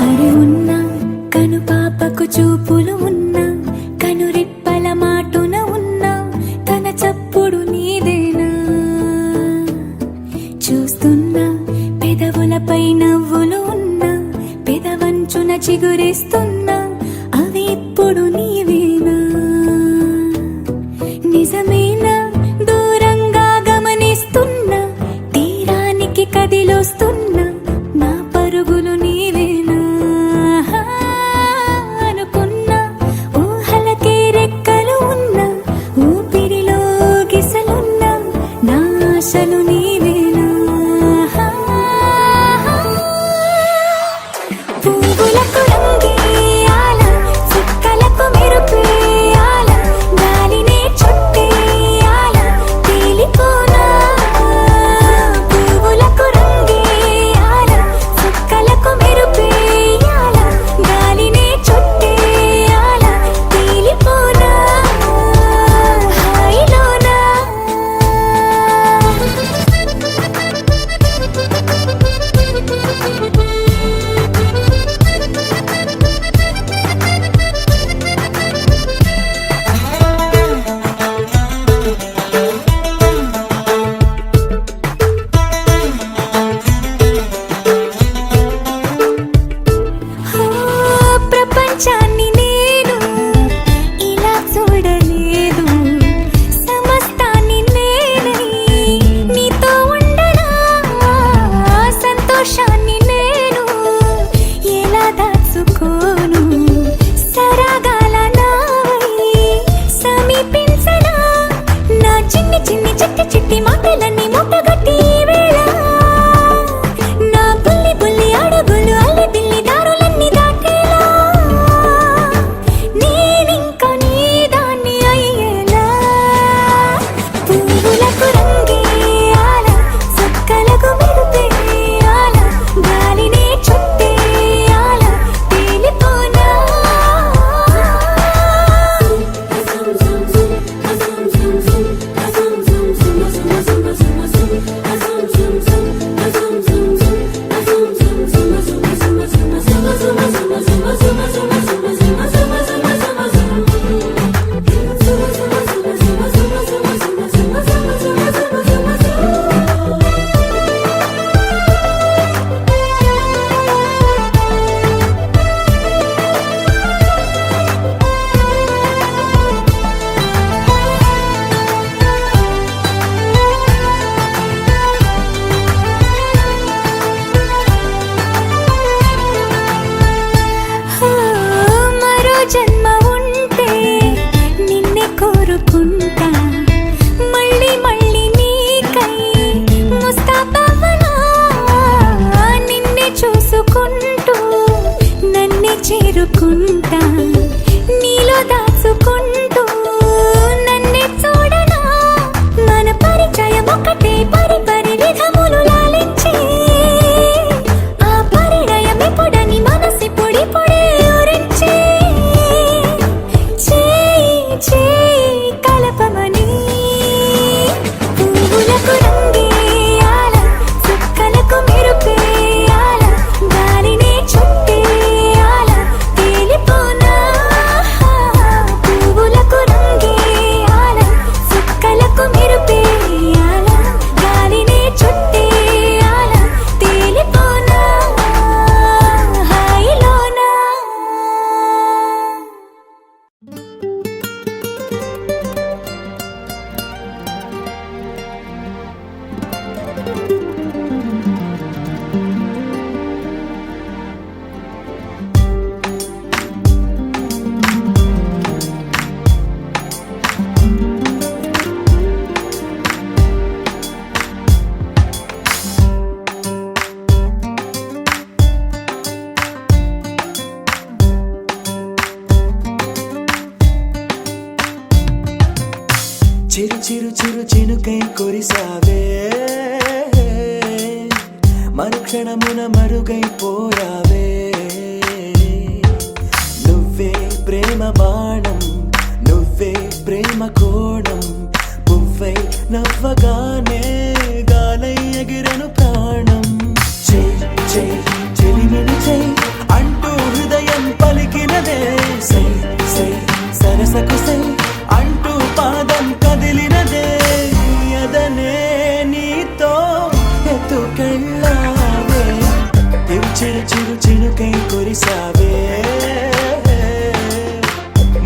A: అరే ఉన్నా కను పాపకు చూపులు ఉన్నా కను రెప్పల మాటున ఉన్నా తన చప్పుడు నీదేనా చూస్తున్నా పెదవులపై నవ్వులు ఉన్నా పెదవంచున చిగురిస్తున్నా అవి ఇప్పుడు నీవేనా నిజమేనా దూరంగా గమనిస్తున్నా తీరానికి కదిలొస్తున్నా నా పరుగులు నీవేనా అనుకున్నా ఊహలకే రెక్కలు ఉన్నా ఊపిరిలో గిసలున్నా నా ఆశలు నీవేనా పువ్వులకు రంగేయాల చుక్కలకు మెరుపేయాల గాలినే చుట్టేయాల తేలిపోనా పువ్వులకు రంగేయాల చుక్కలకు మెరుపేయాల గాలినే చుట్టేయాల తేలిపోనా హాయిలోనా
G: చిరు చిరు చిరు చినుకై కురిసావే మరుక్షణమున మరుగైపోయావే నువ్వే ప్రేమ బాణం నువ్వే ప్రేమ కోణం పువ్వై నవ్వగానే గాలై ఎగిరెను ప్రాణం చెయ్ చెయ్ చెలిమిని చెయ్ అంటూ హృదయం పలికినదే సై సై సరసకు సై అంటూ పాదం కదిలినదే అదనే నీతో ఎత్తుకెళ్ళావే చిరు చిరు చినుకై కురిసావే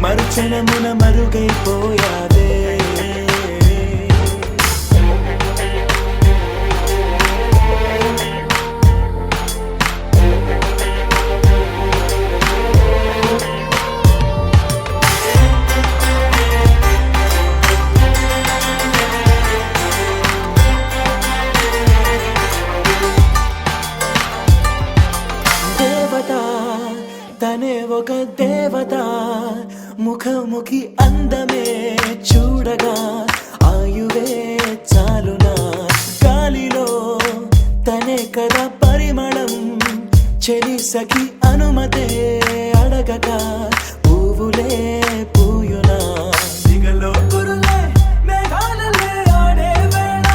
G: మరుక్షణమున మరుగైపోయావే తనే ఒక దేవత ముఖముఖి అందమే చూడగా ఆయువే చాలునా గాలిలో తనే కదా పరిమళం చెలి సఖి అనుమతే అడగగా పువ్వులే పూయునా దిగలో కురులే మేఘాలలే ఆడే వేళ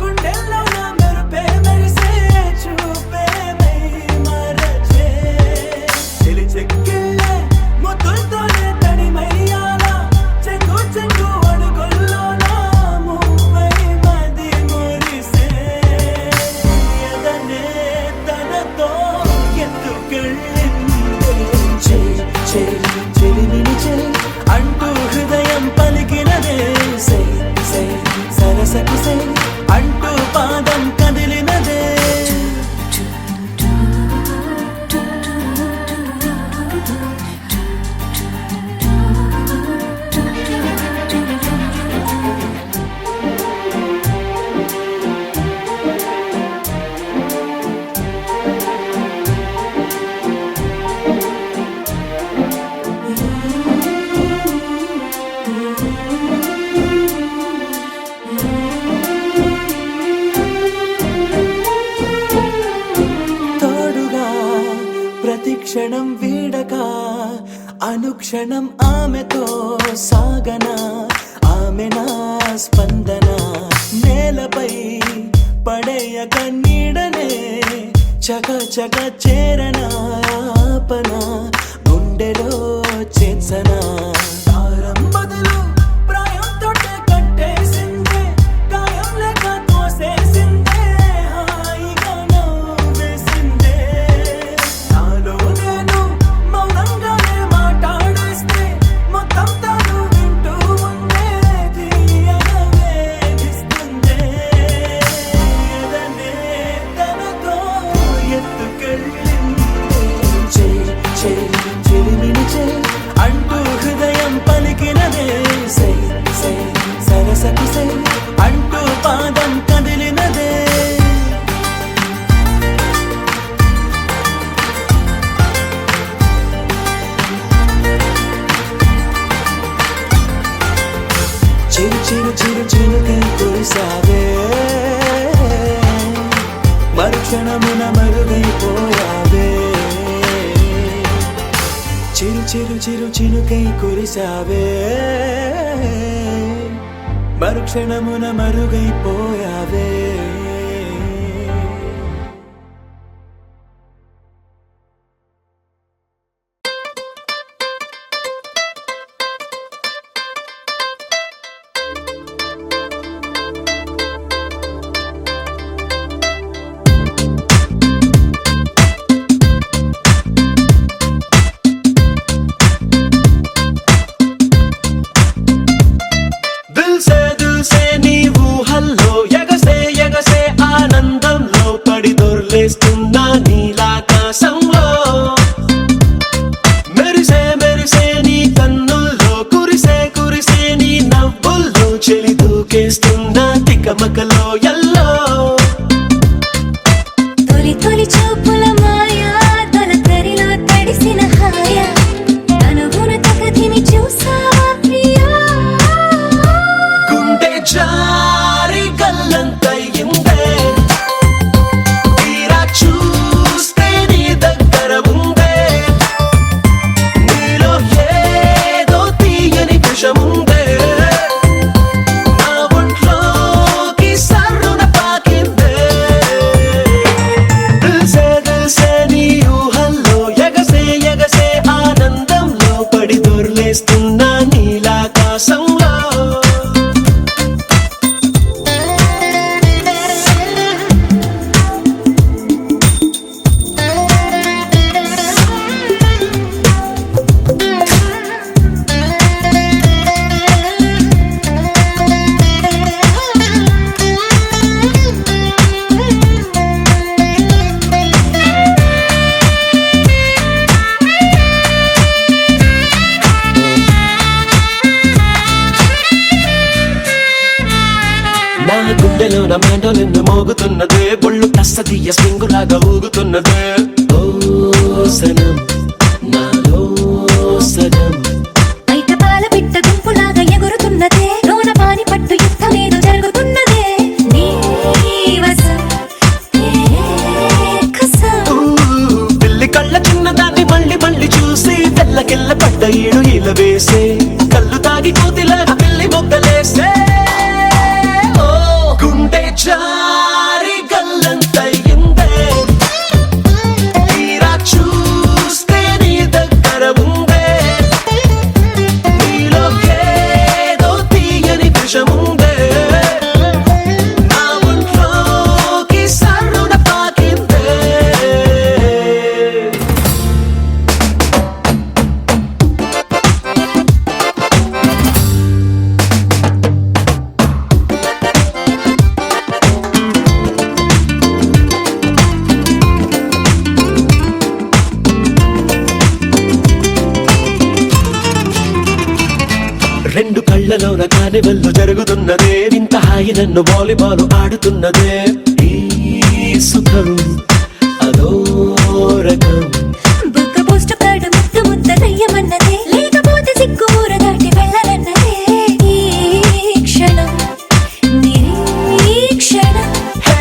G: గుండెల్లో నా మెరుపే మెరిసే చూపే మై మరచే చెలి చెక్కిళ్ళే ముద్దులతోనే తడిమయ్యాల చెంగు చెంగు అడుగుల్లో నా మువ్వై మది మురిసే ఎదనే తనతో ఎత్తుకెళ్ళింది చెయ్ చెయ్ చెలిమిని చెయ్ అంటూ హృదయం పలికినదే సై సై సరసకు సై అంటూ పాదం కదిలినదే తోడుగా ప్రతిక్షణం వీడక అనుక్షణం ఆమెతో సాగనా ఆమె నా స్పందన నేలపై పడేయక నీడనే చక చక చేరనా ఆపన గుండెలో చేర్చనా తారం బదులు ప్రాయం తోటే కట్టేసిందే గాయం లేక తోసేసిందే హాయిగా నవ్వేసిందే నాలో నేను మౌనంగానే మాట్లాడేస్తే మొత్తం తాను వింటూ ఉందే తీయగా వేధిస్తుందే ఎదనే తనతో ఎత్తుకెళ్ళింది చెయ్ చెయ్ చెలిమిని చెయ్ అంటూ హృదయం పలికినదే సై సై సరసకు సై అంటూ పాదం కదిలినదే చిరు చిరు చిరు చిరుకై కురిసావే మరుక్షణమున మరుగైపోయావే చిరు చిరు చిరు చినుకై కురిసావే మరుక్షణమున మరుగైపోయావే దిల్ సే నీ ఊహల్లో ఎగసే తికమకలో ఎల్లో
A: తొలి తొలి చూపుల మాయా తొలకరిలో తడిసిన హాయ కనుగుణ తగదిని చూసావా ప్రియా
G: గుండె జారి గల్లంతయిందే తీరా చూస్తే నీ దగ్గర ఉందే నీలో ఏదో తీయని విషముందే నా ఒంట్లోకి సర్రున పాకిందే దిల్సే నీ ఊహల్లో ఎగసే ఎగసే ఆనందంలో పడి దొర్లేస్తున్నా నీలాకాశంలో నా గుండెలో నా మెండోలిన్ను మోగుతున్నదే బొళ్ళు కస్తదీయ స్ప్రింగులాగా ఊగుతున్నదే ఓ సనం నాలో సగం
A: బయట పాల పిట్ట గుంపులాగా ఎగురుతున్నదే లోన పాని పట్టు యుద్ధమేదో జరుగుతున్నదే నీ వసం కసం
G: పిల్లి కళ్ళ చిన్నదాన్ని మళ్ళీ మళ్ళీ చూసి తెల్లకెళ్ళ పడ్డ ఈడు ఈల వేసే కళ్ళు తాగి కోతిలాగా పిల్లి మొగ్గలేసే ఓ గుండె జారి గల్లంతయిందే తీరా చూస్తే నీ దగ్గర ఉందే నీలో ఏదో తీయని విషముందే నా ఒంట్లోకి సర్రున పాకిందే రెండు కళ్ళలోన కానివెల్లు జరుగుతున్నదే ఇంత హాయి నన్ను వాలీబాల్ ఆడుతున్నదే ఈ సుఖం అదో రకం
A: బుక్క పోస్ట్ కార్డు ముద్ద ముద్ద దయ్యమన్నదే లేకపోతే సిగ్గు ఊర దాటి వెళ్ళనన్నదే ఈ క్షణం నిరీక్షణం
G: హే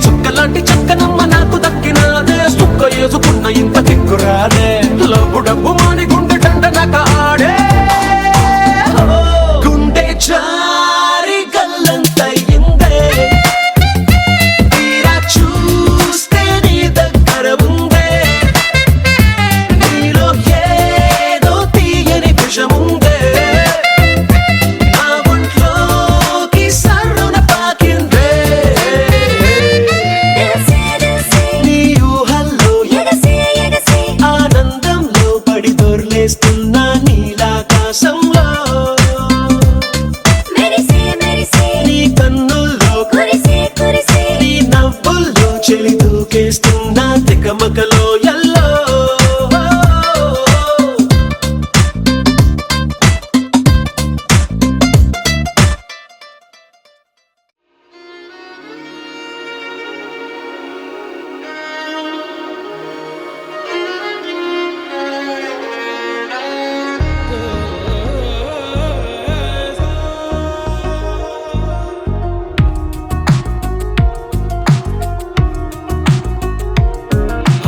G: చుక్కలాంటి చక్కనమ్మ నాకు దక్కినాదే సుక్క వేసుకున్న ఇంత దిక్కురాదే లబ్బు డబ్బు మాని గుండె దండనక ఆడే ఓ, గుండె జారి గల్లంతయిందే తీరా చూస్తే నీ దగ్గర ఉందే నీలో ఏదో తీయని విషముందే నా ఒంట్లోకి సర్రున పాకిందే నీ ఊహల్లో
A: ఎగసే ఎగసే
G: ఆనందంలో పడి దొర్లేస్తున్నా నీలాకాశంలో
A: మెరిసే మెరిసే
G: నీ కన్నుల్లో
A: కురిసే కురిసే
G: నీ నవ్వుల్లో చెలి దూకేస్తున్నా తికమకలో ఎల్లో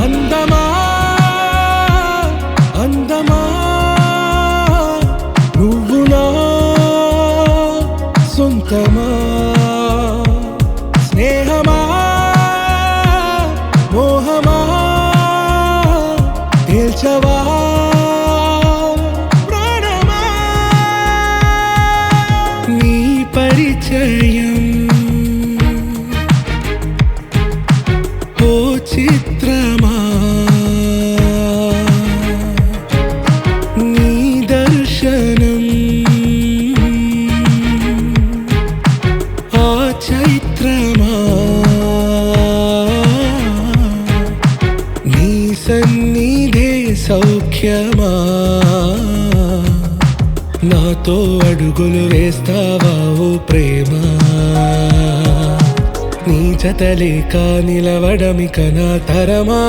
H: అందమా అందమా నువ్వు నా సొంతమా స్నేహమా మోహమా తేల్చవా ప్రాణమా నీ పరిచయం ఓ చిత్రమా నీ దర్శనం ఆ చైత్రమా నీ సన్నిధే సౌఖ్యమా నాతో అడుగులు వేస్తావా ఓ ప్రేమ నీ జతలేక నిలవడమిక నా తరమా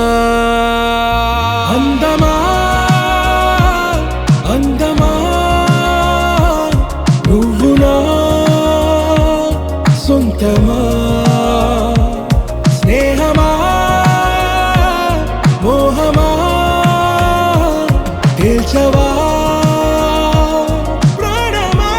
H: అందమా అందమా నువ్వు నా సొంతమా స్నేహమా మోహమా తేల్చవా ప్రాణమా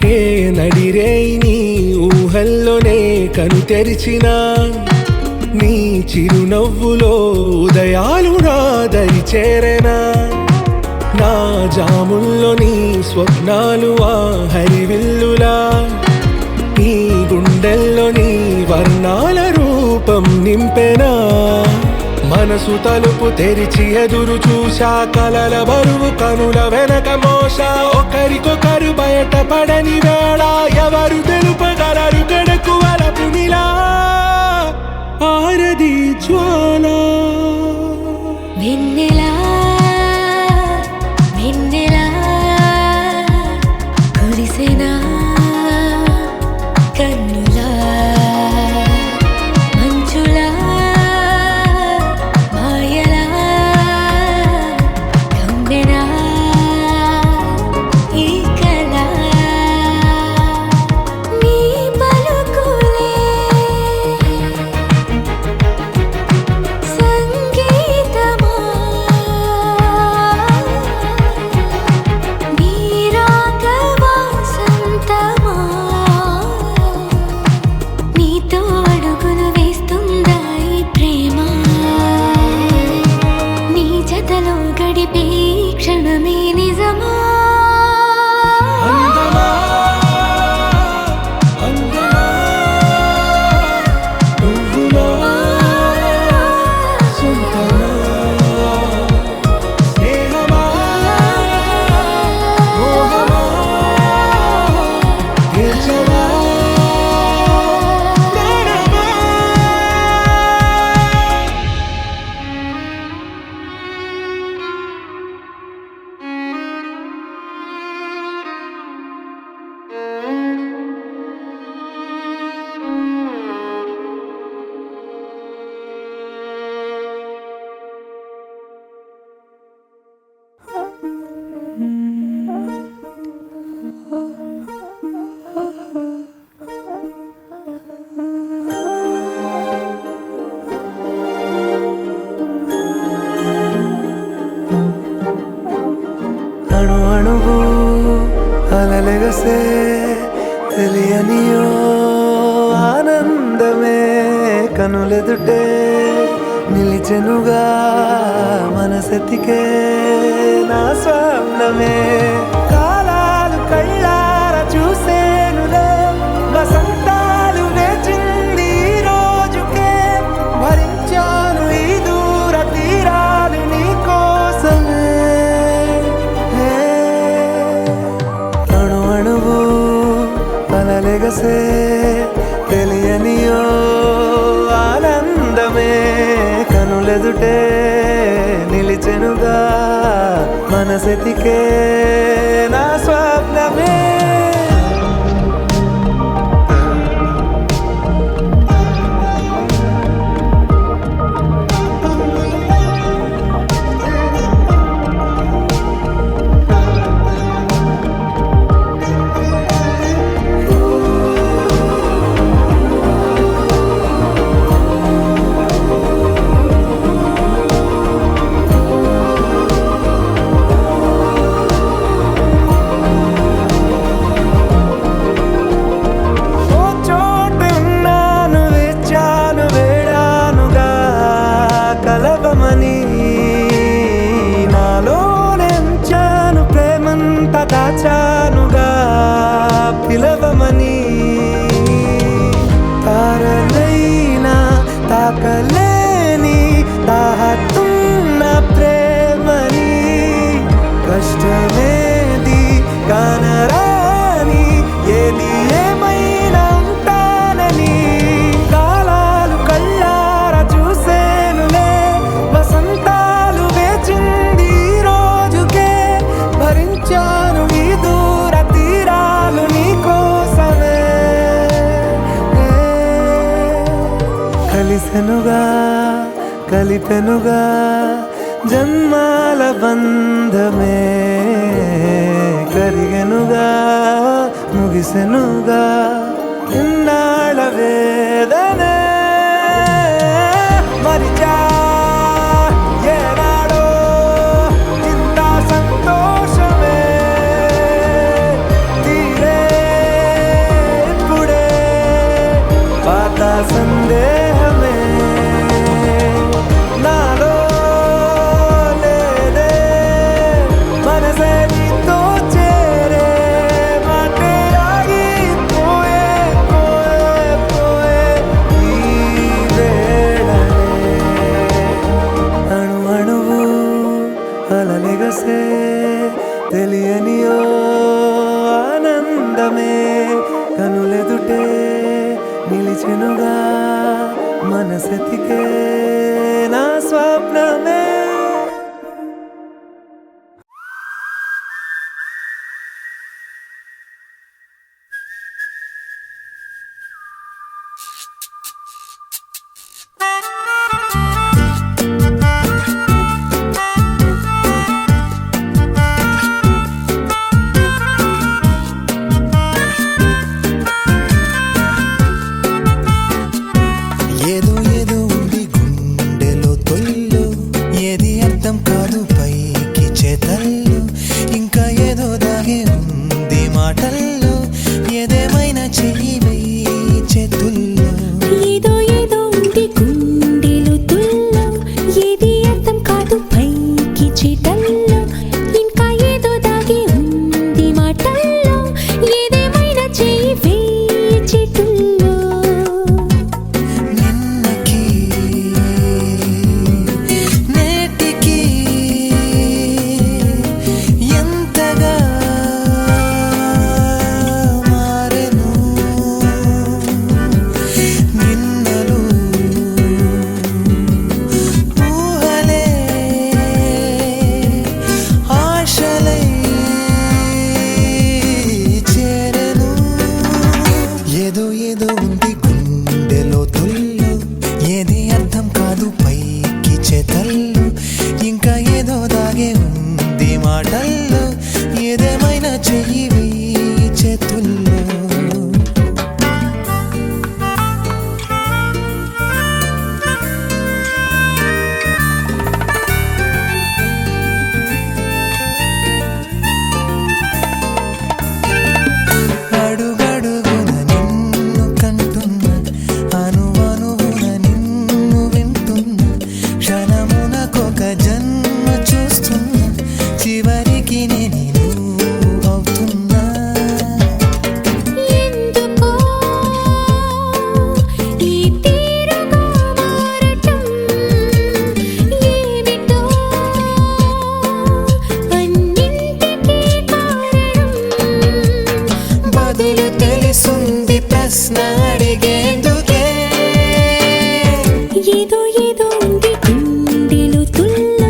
H: ఏ నడిరే నీ ఊహల్లోనే కను తెరిచిన నీ చిరునవ్వులో ఉదయాలు నా దరి చేరెనా నా జాముల్లో నీ స్వప్నాలు ఆ హరివిల్లులా నీ గుండెల్లో నీ వర్ణాల రూపం నింపెనా మనసు తలుపు తెరిచి ఎదురు చూశా కలల బరువు కనుల వెనక మోసా ఒకరికొకరు బయటపడని వేళ ఎవరు తెలుపగలరు గడకు వలపునిలా ఆరది జ్వాల
A: వెన్నెలా వెన్నెలా కురిసెనా కన్నులా మంచులా మాయలా కమ్మెనా ఈ కళ నీ పలుకులే సంగీతమా నీ రాగవా సంతమా నీతో అడుగులు వేస్తుందా ఈ ప్రేమ నీ జతలో గడిపే ఈ క్షణమే నిజమా
H: అందమా అందమా నువ్వు నా సొంతమా స్నేహమా మోహమా తేల్చవా ప్రాణమా
B: అణు అణువు అలలెగసే తెలియనియో ఆనందమే కనులెదుటే నిలిచెనుగా మనసెతికే నా స్వప్నమే కాలాలు కళ్ళార చూసేనులే వసంతాలు వేచింది ఈ రోజుకే భరించాను ఈ దూర తీరాలు నీ కోసమే అణు అణువు అలలెగసే తెలియనియో ఆనందమే కనులెదుటే నిలిచెనుగా మనసెతికే నా స్వప్నమే
H: కలిసెనుగా కలిపెనుగా జన్మాల బంధమే కరిగెనుగా ముగిసెనుగా ఇన్నాళ్ళ వేదనే మరిచా ఏనాడో ఇంత సంతోషమే తీరే ఇప్పుడే పాత సందేహమే నాలో లేదే మనసే నీతో చేరే మాటే ఆగిపోయే పోయే పోయే ఈ వేళనే అణు అణువు అలలెగసే తెలియనియో ఆనందమే కనులెదుటే నిలిచెనుగా మనసెతికే నా స్వప్నమే
G: ఏదో ఏదో ఉంది గుండెలో తొల్లు ఏది అర్థం కాదు పైకి చేతల్లో ఇంకా ఏదో దాగే ఉంది మాటల్లో ఏదేమైనా చెయ్యి వెయ్యి చేతుల్లో
A: ఏదో ఏదో ఉంది గుండెలో తుల్లో ఏది అర్థం కాదు పైకి చీటల్లో ఇంకా ఏదో దాగి ఉంది మాటల్లో ఏదేమైనా చెయ్యి వేయి చేతుల్లో
G: నిన్నకి నేటికి ఎంతగా మారెను నిన్నలు ఊహలే ఆశలై చేరెను ఏదో ఏదో ఉంది గుండెలో తొల్లు ఏది అర్థం కాదు పైకి చేతల్లో ఇంకా ఏదో దాగే ఉంది మాటల్లో ఏదేమైనా చెయ్యి వెయ్యి చేతుల్లో అడుగడుగున నిన్ను కంటున్నా అనువనువున నిన్ను వింటున్నా క్షణమునకొక జన్మ చూస్తున్నా చివరికి నేను అవుతున్నా
A: ఎందుకో ఈ తీరుగా మారటం ఏమిటో అన్నింటికీ కారణం
G: బదులు తెలుసుంది ప్రశ్న అడిగేందుకే
A: ఏదో ఏదో ఉంది గుండెలో తుల్లో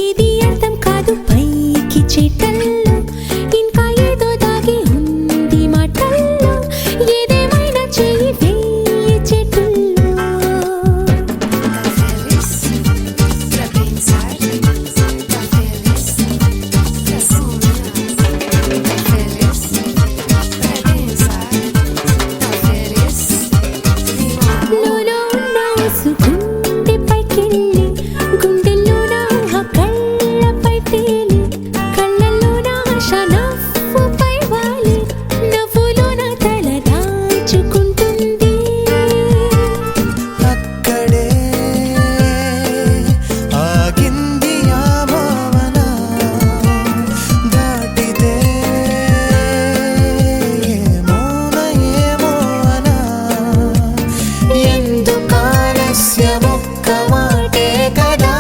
A: ఏది అర్థం కాదు పైకి చీటల్లో ఇంకా ఏదో దాగి ఉంది మాటల్లో ఏదేమైనా చెయ్యి వేయి చేతుల్లో లోలో ఉన్న ఆసు గుండె పైకెళ్ళి గుండెల్లో నా కళ్ళపై తేలి కళ్ళల్లో నా ఆశ నవ్వుపై వాలి నవ్వులో నా తల దాచుకుంటుంది
G: అక్కడే ఆగింది ఆ భావన దాటితే ఏమోన ఏమోనా ఎందుకు ఆలస్యం ఒక్క మాటే కదా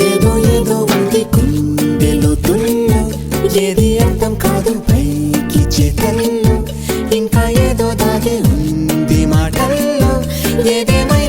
G: ఏదో ఏదో ఉంది గుండెలో తుల్లో ఏది అర్థం కాదు పైకి చేతల్లో ఇంకా ఏదో దాగే ఉంది మాటల్లో ఏదేమైనా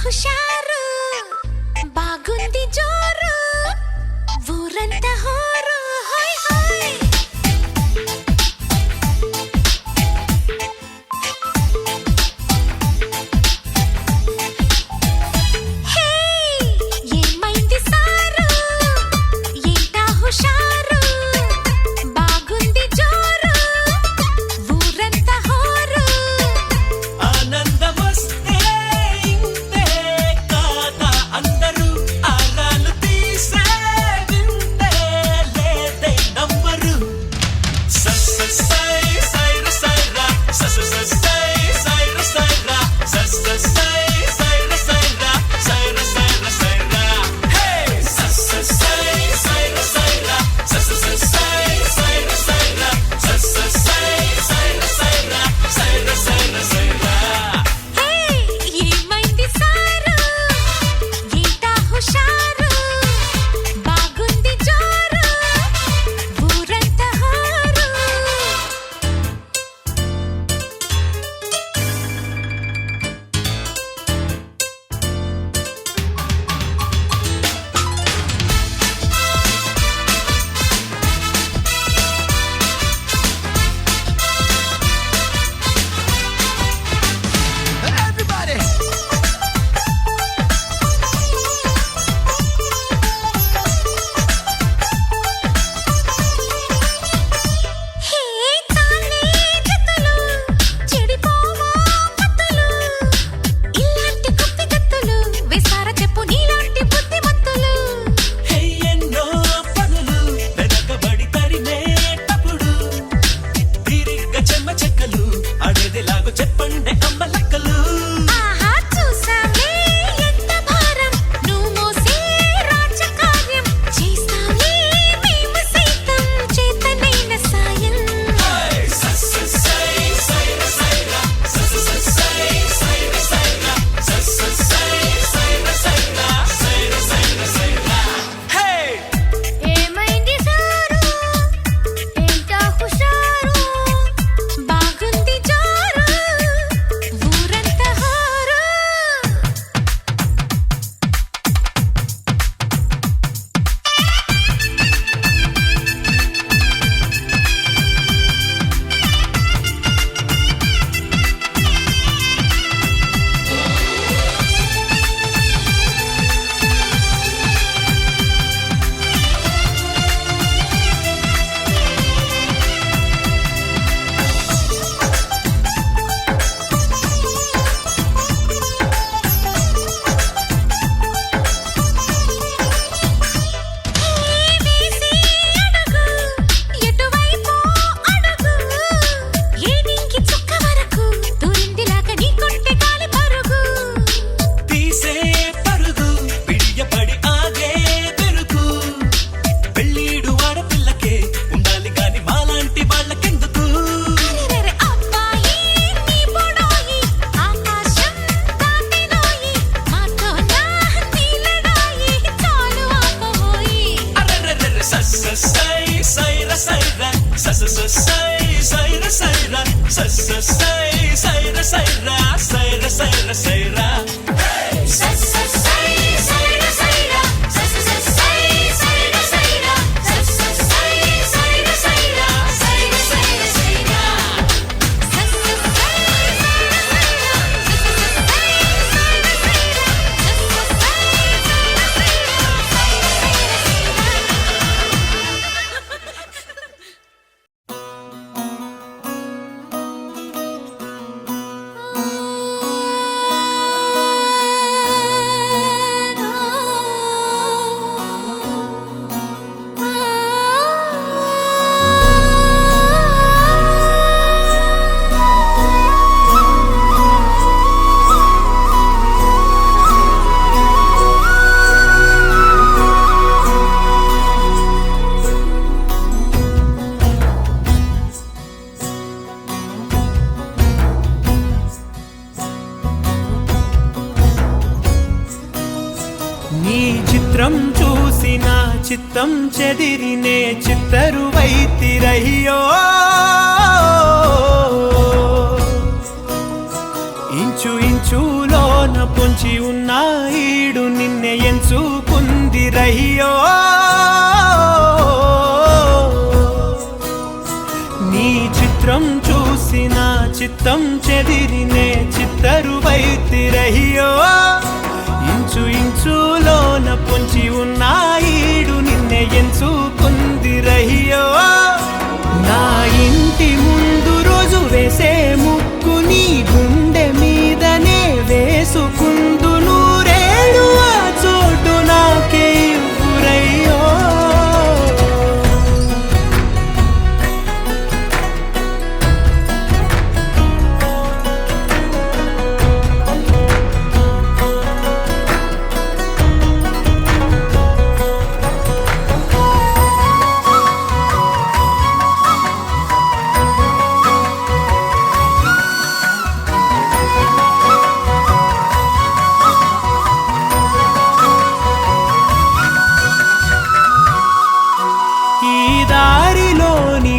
A: హుషారు బాగుంది జోరు ఊరంతా హోరు హోయ్ హోయ్ హే ఏమైంది సారు ఏంటా హుషారు బాగుంది జోరు ఊరంతా హోరు
B: ఆనందమొస్తే ఇంతే కాదా అందరూ ఆరాలు తీసే వింతే లేదే నమ్మరు సై సైర సైరా సై సైర సైరా సై సైర సైరా సైర సైర సైరా హే సై సైర సైరా సై సైర సైరా సై సైర సైరా సైర సైర సైరా
A: హే ఏమైంది సారు ఏంటా హుషారు బాగుంది జోరు ఊరంతా హోరు
B: Everybody!
A: హే తానే జతలు చెడిపోవా పత్తులు ఇలాంటి కుప్పి కత్తులు వేసారా చెప్పు నీలాంటి బుద్ధిమంతులు
B: ఎన్నో పనులు వెనకబడి తరిమేటప్పుడు తీరిగ్గా చెమ్మ చెక్కలు అడేదిలాగో చెప్పండి అమ్మ లెక్కలు
A: ఆహా చూసావే ఎంత భారం నువ్వు మోసే రాజకార్యం చేస్తావే మేము సైతం చేతనైన సాయం ఏమైంది సారు ఏంటా హుషారు బాగుంది జోరు ఊరంతా హోరు వేసి అడుగు ఎటువైపు అడుగు ఏనింకి చుక్క వరకు దూరిందిలాగా నీ కొంటె గాలి పరుగు
B: తీసే పరుగు పిడియపడి ఆగే పెరుగు పెళ్ళీడు ఆడపిల్లకే ఉండాలి గాని మాలాంటి వాళ్ళకెందుకు
A: అరెరెరె అబ్బాయి నీ పొడోయి ఆకాశం దాటినోయి మాతో నా నీలడాయి చాలు ఆపబోయి
B: అరెరెరెరె సై సైర సైరా సై సైర సైరా సై సైర సైరా సైర సైర సైరా
J: నీ చిత్రం చూసిన చిత్తం చెదిరినే చిత్తరువైతిరయ్యో ఇంచు ఇంచులో ఇంచులోన పొంచి ఉన్న ఈడు నిన్నే ఎంచుకుంది రయ్యో నీ చిత్రం చూసిన చిత్తం చెదిరినే చిత్తరువైతిరయ్యో ఇంచు ఇంచులోన పొంచి ఉన్న ఈడు నిన్నే ఎంచుకుంది రయ్యో నా ఇంటి ముందు రోజు వేసే ముక్కు నీ గుండె మీదనే వేసుకుందు నూరేడు ఆ చోటు నాకే ఇవ్వురయ్యో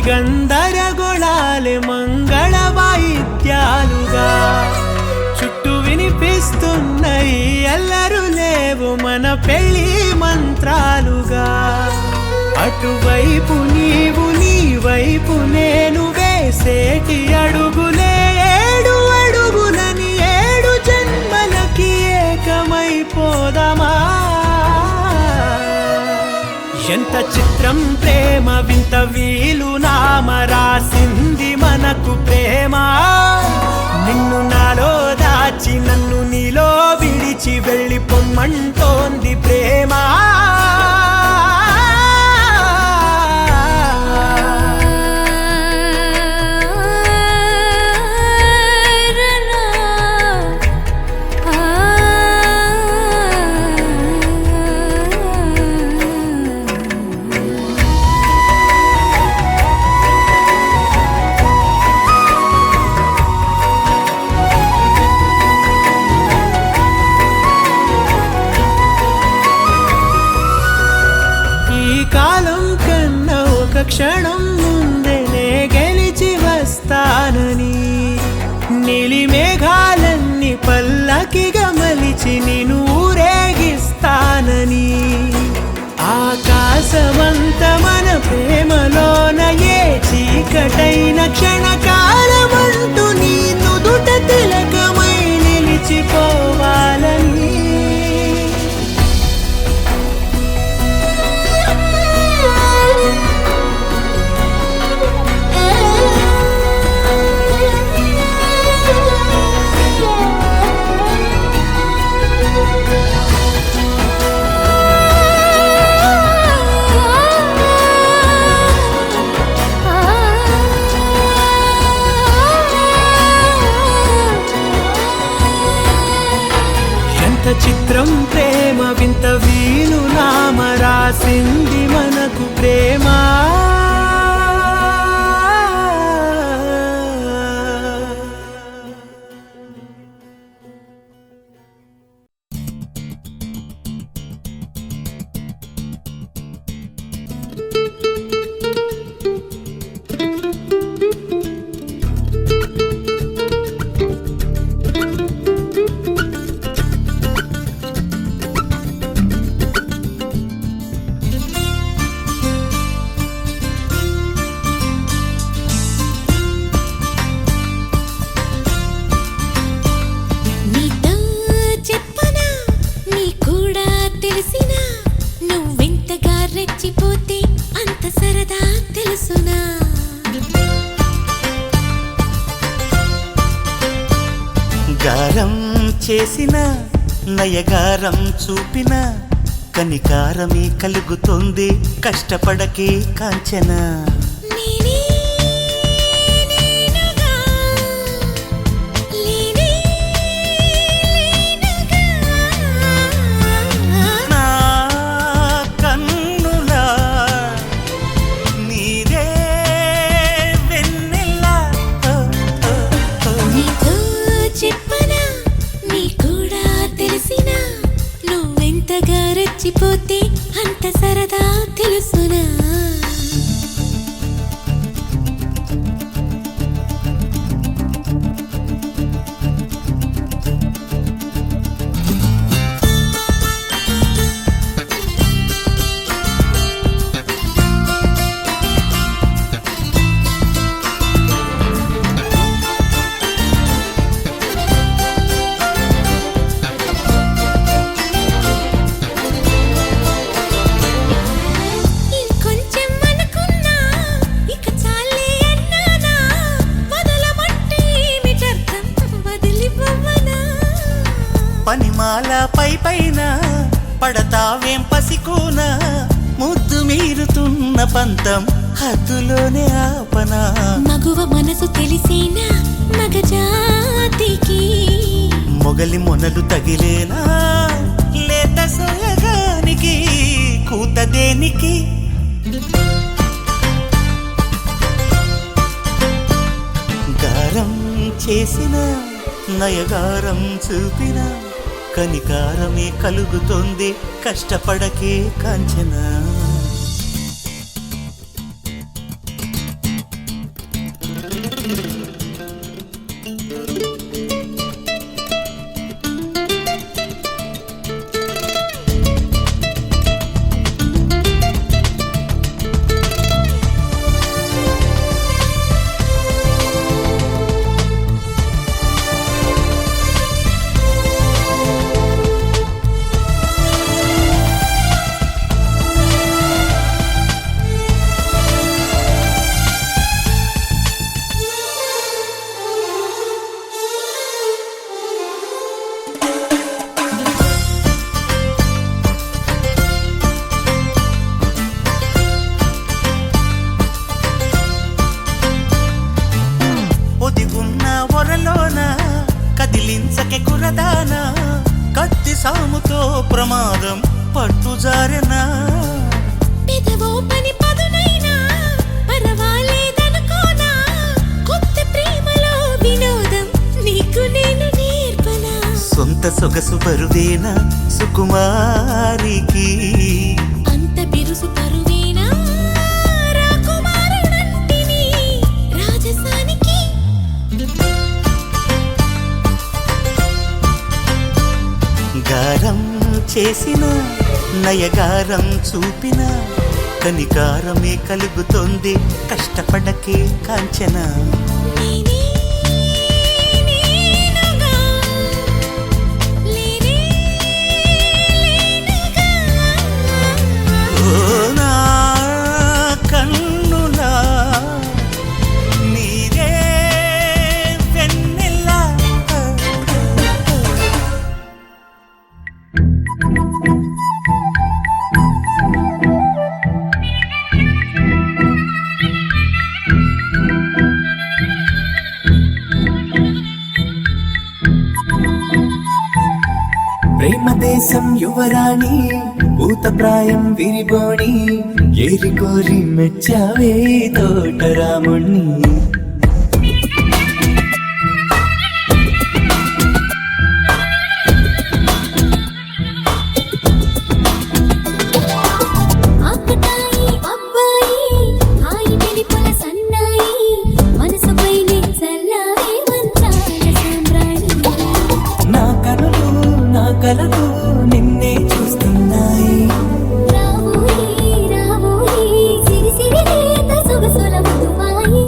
J: గందరగోళాలే మంగళ వాయిద్యాలుగా చుట్టూ వినిపిస్తున్నాయి అల్లరు లేవు మన పెళ్లి మంత్రాలుగా అటువైపు నీవు నీ వైపు నేను వేసేటి అడుగులే ఏడు అడుగులని ఏడు జన్మలకి ఏకమైపోదామా ఎంత చిత్రం ప్రేమ వింత వీలు నామ రాసింది మనకు ప్రేమ నిన్ను నాలో దాచి నన్ను నీలో విడిచి వెళ్ళిపోమ్మంటోంది ప్రేమ క్షణం ముందనే గెలిచి వస్తానని నీలి మేఘాలన్నీ పల్లకిగా మలిచి నిన్ను ఊరేగిస్తానని ఆకాశమంత మన ప్రేమలోన ఏ చీకటైన క్షణకాలమంటూ నీ నుదుట తిలకమై నిలిచిపోవాలని చిత్రం ప్రేమ వింత వీలు నామ రాసింది మనకు ప్రేమ
K: గారం చేసిన నయగారం చూపిన కనికారమే కలుగుతుంది కష్టపడకే కాంచన
A: పోతే అంత సరదా తెలుసునా
K: పూలమాల పై పైన పడతావేం పసికోన ముద్దు మీరుతున్న పంతం హద్దులోనే ఆపనా
A: మగువ మనసు తెలిసేనా మగజాతికి
K: మొగలి మొనలు తగిలేనా లేత సోయగానికి కూత దేనికి గారం చేసిన నయగారం చూపిన కనికారమే కలుగుతోంది కష్టపడకే కాంచనా కదిలించకే కురదానా కత్తి సాముతో ప్రమాదం పట్టుజారెనా
A: పెదవో పని పదునైనా పరవాలేదనుకోనా కొత్త ప్రేమలో వినోదం నీకు నేను నేర్పనా
K: సొంత సొగసు బరువేనా సుకుమారికి
A: అంత బిరుసు పరువేనా రాకుమారుడంటిని రాజసానికి
K: గారం చేసిన నయగారం చూపిన కనికారమే కలుగుతోంది కష్టపడకే కాంచనా
A: నేనే నేనుగా లేనే లేనుగా
K: ఓ నా కన్నులా నీరే వెన్నెలా
G: ప్రేమ దేశం యువరాణి భూతప్రాయం విరిబోణి ఏరి కోరి మెచ్చావే తోటరాముణ్ణి
A: ఆకతాయి అబ్బాయి హాయి వెలిపల సన్నాయి మనసుపైనే చల్లారే మంచాల సాంబ్రాణి
G: నా కనులు నా కలలు నిన్నే చూస్తున్నాయి
A: రావోయి రావోయి సిరి సిరి లేత సొగసుల మధుమాయి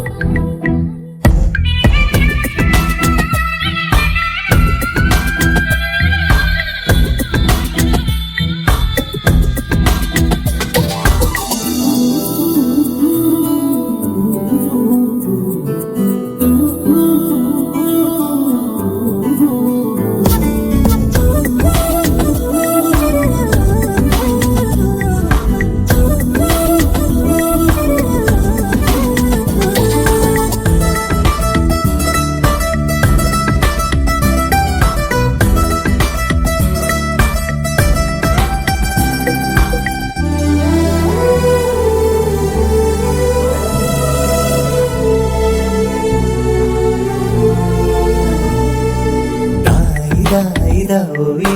G: ఓయి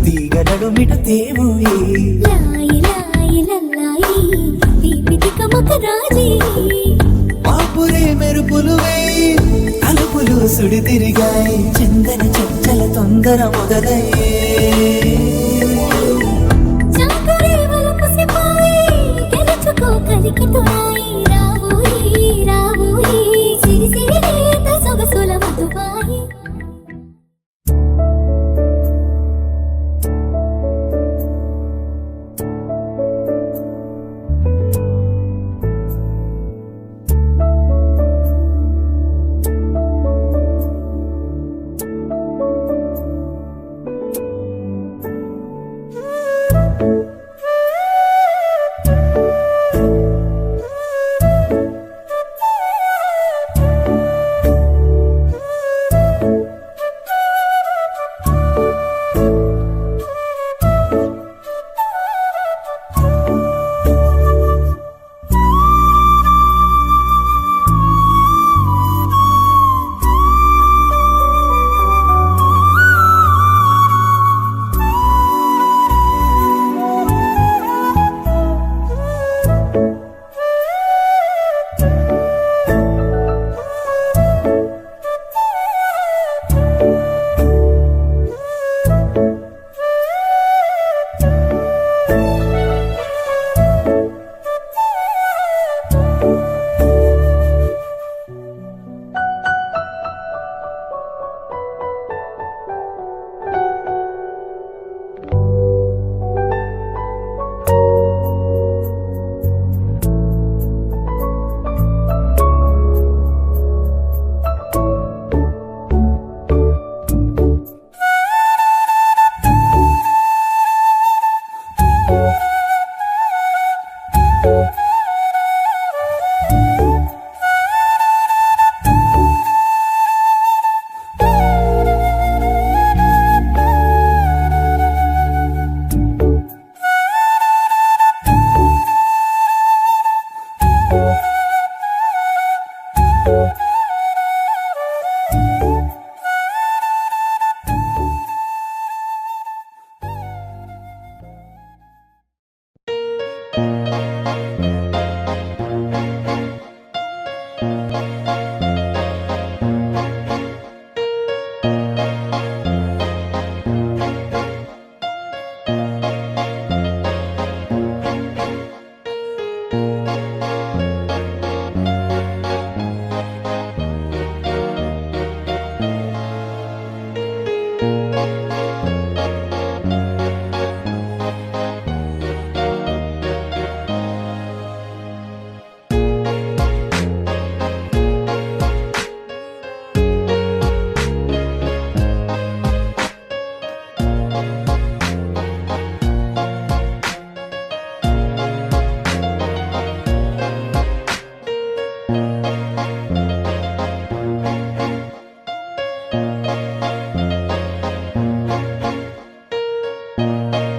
G: తీగలడు మిట తేవోయి
A: లాయి లాయి లల్లాయి దీపిక మకరాజీ
G: పాపురే మెరుపులు వేయి తలుపులు సుడి తిరిగాయి చందన చంచల తొందర మొదలయ్యే
A: చాకురే వలపు సిపాయి గెలుచుకో కలికి తోడాయి రావోయి రావోయి సిరి సిరి లేత సొగసుల మధుబాయి
L: you